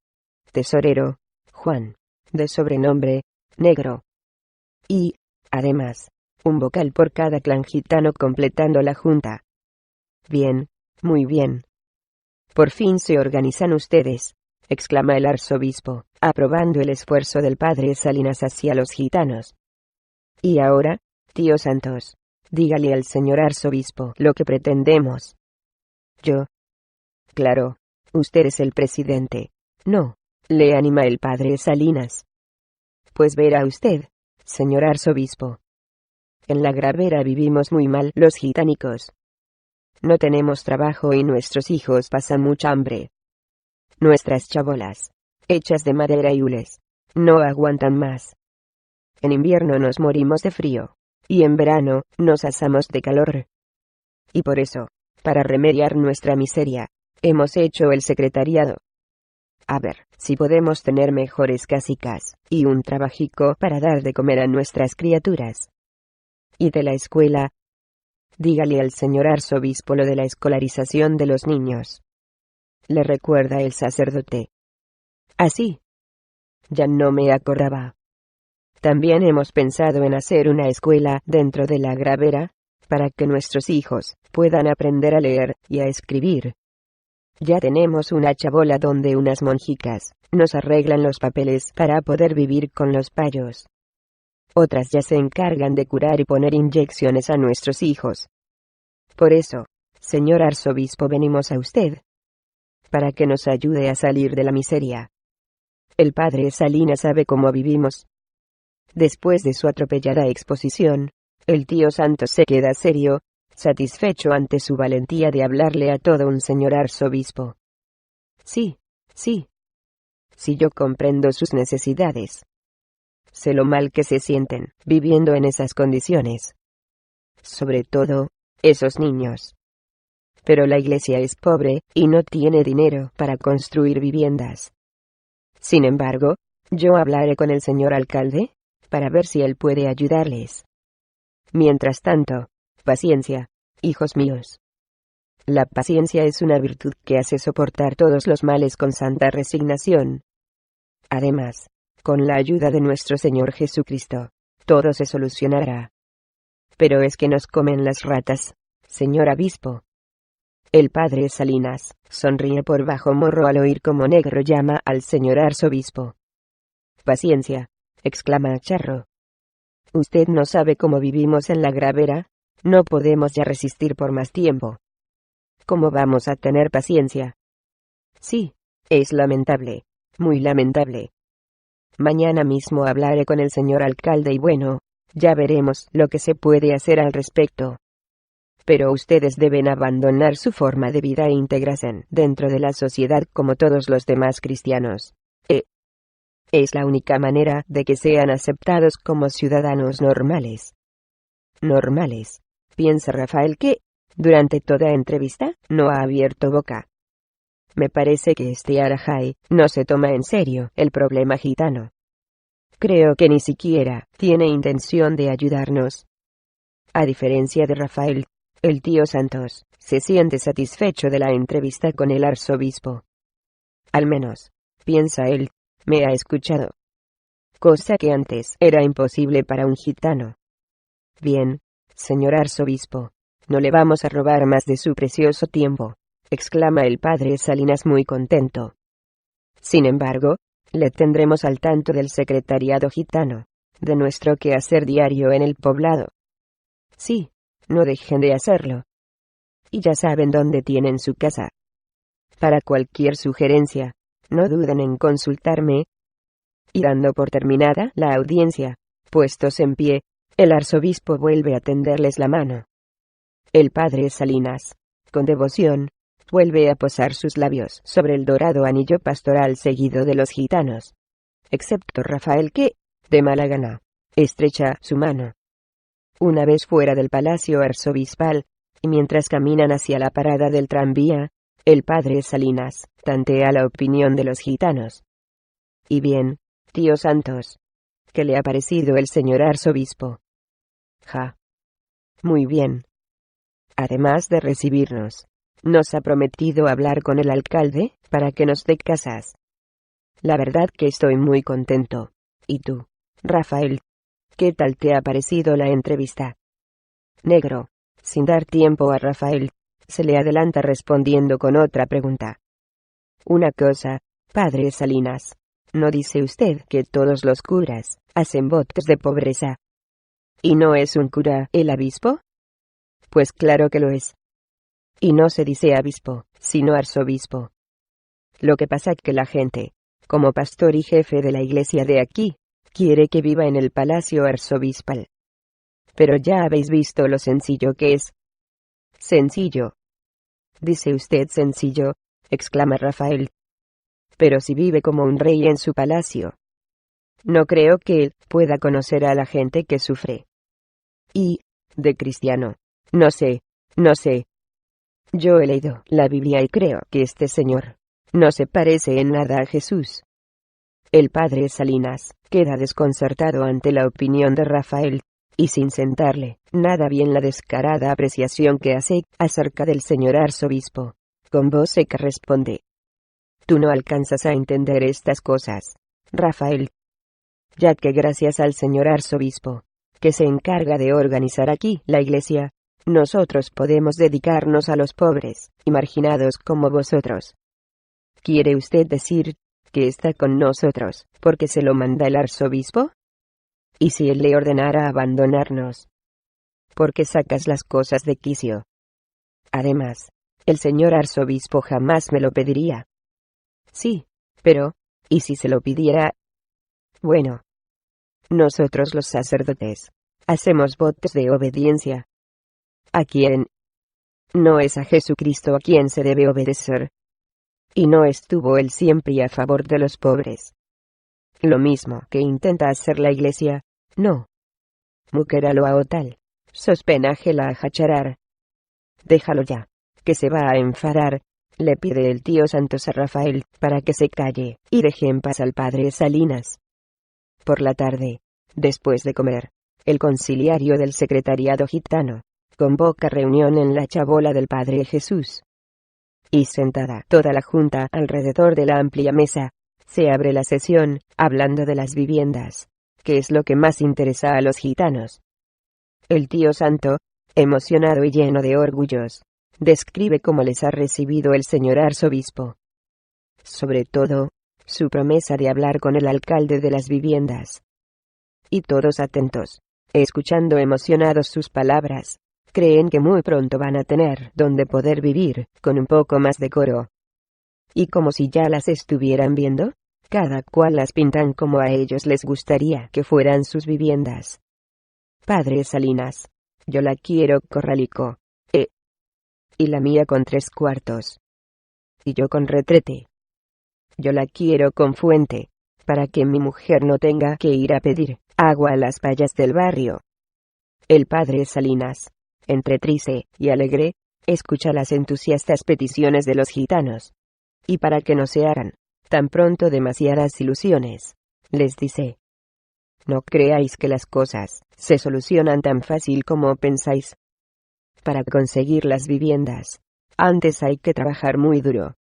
Tesorero, Juan, de sobrenombre, Negro. Y, además, un vocal por cada clan gitano completando la junta. Bien, muy bien. Por fin se organizan ustedes, exclama el arzobispo, aprobando el esfuerzo del padre Salinas hacia los gitanos. Y ahora, tío Santos, dígale al señor arzobispo lo que pretendemos. Yo. Claro, usted es el presidente. No, le anima el padre Salinas. Pues verá usted, señor arzobispo. En la Gravera vivimos muy mal los gitánicos. No tenemos trabajo y nuestros hijos pasan mucha hambre. Nuestras chabolas, hechas de madera y hules, no aguantan más. En invierno nos morimos de frío, y en verano nos asamos de calor. Y por eso, para remediar nuestra miseria, hemos hecho el secretariado. A ver, si podemos tener mejores casicas, y un trabajico para dar de comer a nuestras criaturas. Y de la escuela, dígale al señor arzobispo lo de la escolarización de los niños. Le recuerda el sacerdote. Así. Ya no me acordaba. También hemos pensado en hacer una escuela dentro de la Gravera, para que nuestros hijos puedan aprender a leer y a escribir. Ya tenemos una chabola donde unas monjicas nos arreglan los papeles para poder vivir con los payos. Otras ya se encargan de curar y poner inyecciones a nuestros hijos. Por eso, señor arzobispo, venimos a usted, para que nos ayude a salir de la miseria. El padre Salinas sabe cómo vivimos. Después de su atropellada exposición, el tío Santos se queda serio, satisfecho ante su valentía de hablarle a todo un señor arzobispo. Sí, sí. Sí, yo comprendo sus necesidades. Sé lo mal que se sienten, viviendo en esas condiciones. Sobre todo, esos niños. Pero la iglesia es pobre, y no tiene dinero para construir viviendas. Sin embargo, yo hablaré con el señor alcalde, para ver si él puede ayudarles. Mientras tanto, paciencia, hijos míos. La paciencia es una virtud que hace soportar todos los males con santa resignación. Además, con la ayuda de nuestro Señor Jesucristo, todo se solucionará. Pero es que nos comen las ratas, señor obispo. El padre Salinas sonríe por bajo morro al oír cómo Negro llama al señor arzobispo. Paciencia, exclama Charro. Usted no sabe cómo vivimos en la Gravera, no podemos ya resistir por más tiempo. ¿Cómo vamos a tener paciencia? Sí, es lamentable, muy lamentable. Mañana mismo hablaré con el señor alcalde y bueno, ya veremos lo que se puede hacer al respecto. Pero ustedes deben abandonar su forma de vida e integrarse dentro de la sociedad como todos los demás cristianos. Es la única manera de que sean aceptados como ciudadanos normales. Normales, piensa Rafael, que, durante toda entrevista, no ha abierto boca. Me parece que este Arajay no se toma en serio el problema gitano. Creo que ni siquiera tiene intención de ayudarnos. A diferencia de Rafael, el tío Santos se siente satisfecho de la entrevista con el arzobispo. Al menos, piensa él, me ha escuchado. Cosa que antes era imposible para un gitano. Bien, señor arzobispo, no le vamos a robar más de su precioso tiempo, exclama el padre Salinas muy contento. Sin embargo, le tendremos al tanto del secretariado gitano, de nuestro quehacer diario en el poblado. Sí, no dejen de hacerlo. Y ya saben dónde tienen su casa. Para cualquier sugerencia, no duden en consultarme. Y dando por terminada la audiencia, puestos en pie, el arzobispo vuelve a tenderles la mano. El padre Salinas, con devoción, vuelve a posar sus labios sobre el dorado anillo pastoral seguido de los gitanos. Excepto Rafael, que, de mala gana, estrecha su mano. Una vez fuera del palacio arzobispal, y mientras caminan hacia la parada del tranvía, el padre Salinas tantea la opinión de los gitanos. Y bien, tío Santos, ¿qué le ha parecido el señor arzobispo? Ja. Muy bien. Además de recibirnos, nos ha prometido hablar con el alcalde, para que nos dé casas. La verdad que estoy muy contento. ¿Y tú, Rafael? ¿Qué tal te ha parecido la entrevista? Negro, sin dar tiempo a Rafael, se le adelanta respondiendo con otra pregunta. Una cosa, padre Salinas, ¿no dice usted que todos los curas hacen votos de pobreza? ¿Y no es un cura el obispo? Pues claro que lo es. Y no se dice obispo, sino arzobispo. Lo que pasa es que la gente, como pastor y jefe de la iglesia de aquí, quiere que viva en el palacio arzobispal. Pero ya habéis visto lo sencillo que es. Sencillo. Dice usted sencillo, exclama Rafael. Pero si vive como un rey en su palacio. No creo que él pueda conocer a la gente que sufre. Y, de cristiano, no sé. Yo he leído la Biblia y creo que este señor no se parece en nada a Jesús. El padre Salinas queda desconcertado ante la opinión de Rafael, y sin sentarle nada bien la descarada apreciación que hace acerca del señor arzobispo, con voz seca responde: Tú no alcanzas a entender estas cosas, Rafael. Ya que gracias al señor arzobispo, que se encarga de organizar aquí la iglesia, nosotros podemos dedicarnos a los pobres y marginados como vosotros. ¿Quiere usted decir que está con nosotros porque se lo manda el arzobispo? ¿Y si él le ordenara abandonarnos? ¿Por qué sacas las cosas de quicio? Además, el señor arzobispo jamás me lo pediría. Sí, pero, ¿y si se lo pidiera? Bueno, nosotros los sacerdotes hacemos votos de obediencia. ¿A quién? No es a Jesucristo a quien se debe obedecer. Y no estuvo él siempre a favor de los pobres. Lo mismo que intenta hacer la iglesia, no. Mukeralo a otal, sospenájela a hacharar. Déjalo ya, que se va a enfadar, le pide el tío Santos a Rafael, para que se calle, y deje en paz al padre Salinas. Por la tarde, después de comer, el conciliario del secretariado gitano convoca reunión en la chabola del Padre Jesús. Y sentada toda la junta alrededor de la amplia mesa, se abre la sesión, hablando de las viviendas, que es lo que más interesa a los gitanos. El tío Santo, emocionado y lleno de orgullos, describe cómo les ha recibido el señor arzobispo. Sobre todo, su promesa de hablar con el alcalde de las viviendas. Y todos atentos, escuchando emocionados sus palabras, creen que muy pronto van a tener donde poder vivir, con un poco más de decoro. Y como si ya las estuvieran viendo, cada cual las pintan como a ellos les gustaría que fueran sus viviendas. Padre Salinas, yo la quiero corralico. Y la mía con 3 cuartos. Y yo con retrete. Yo la quiero con fuente, para que mi mujer no tenga que ir a pedir agua a las payas del barrio. El padre Salinas, entre triste y alegre, escucha las entusiastas peticiones de los gitanos. Y para que no se hagan tan pronto demasiadas ilusiones, les dice: No creáis que las cosas se solucionan tan fácil como pensáis. Para conseguir las viviendas, antes hay que trabajar muy duro.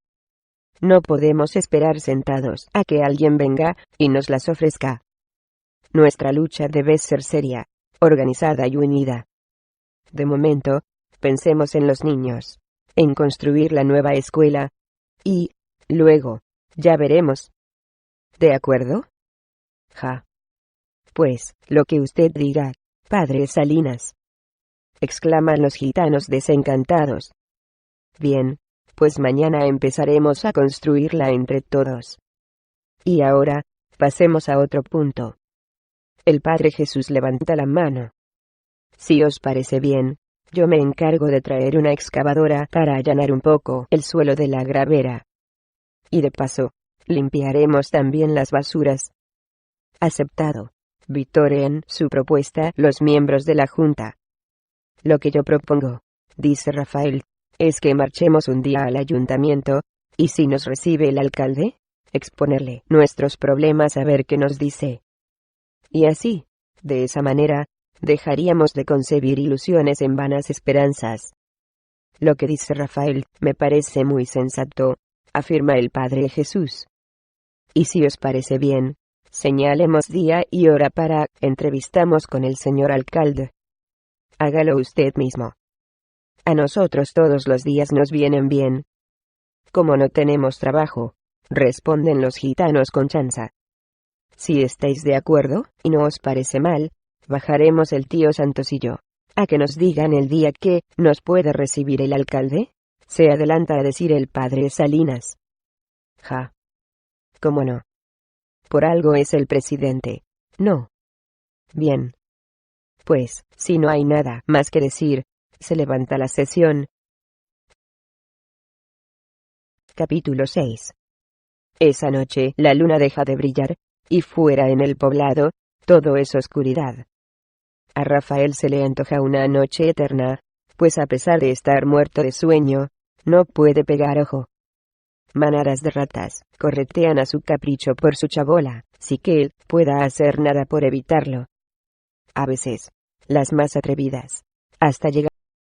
No podemos esperar sentados a que alguien venga y nos las ofrezca. Nuestra lucha debe ser seria, organizada y unida. De momento, pensemos en los niños, en construir la nueva escuela, y, luego, ya veremos. ¿De acuerdo? Ja. Pues, lo que usted diga, padre Salinas, exclaman los gitanos desencantados. Bien, pues mañana empezaremos a construirla entre todos. Y ahora, pasemos a otro punto. El Padre Jesús levanta la mano. Si os parece bien, yo me encargo de traer una excavadora para allanar un poco el suelo de la gravera. Y de paso, limpiaremos también las basuras. Aceptado. Vitorean su propuesta los miembros de la Junta. Lo que yo propongo, dice Rafael, es que marchemos un día al ayuntamiento, y si nos recibe el alcalde, exponerle nuestros problemas a ver qué nos dice. Y así, de esa manera, dejaríamos de concebir ilusiones en vanas esperanzas. Lo que dice Rafael, me parece muy sensato, afirma el Padre Jesús. Y si os parece bien, señalemos día y hora para entrevistamos con el señor alcalde. Hágalo usted mismo. A nosotros todos los días nos vienen bien. Como no tenemos trabajo, responden los gitanos con chanza. Si estáis de acuerdo, y no os parece mal, bajaremos el tío Santos y yo, a que nos digan el día que nos puede recibir el alcalde. Se adelanta a decir el padre Salinas. Ja. ¿Cómo no? Por algo es el presidente, ¿no? Bien. Pues, si no hay nada más que decir, se levanta la sesión. Capítulo 6. Esa noche, la luna deja de brillar, y fuera en el poblado, todo es oscuridad. A Rafael se le antoja una noche eterna, pues a pesar de estar muerto de sueño, no puede pegar ojo. Manadas de ratas corretean a su capricho por su chabola, sin que él pueda hacer nada por evitarlo. A veces, las más atrevidas, hasta llegar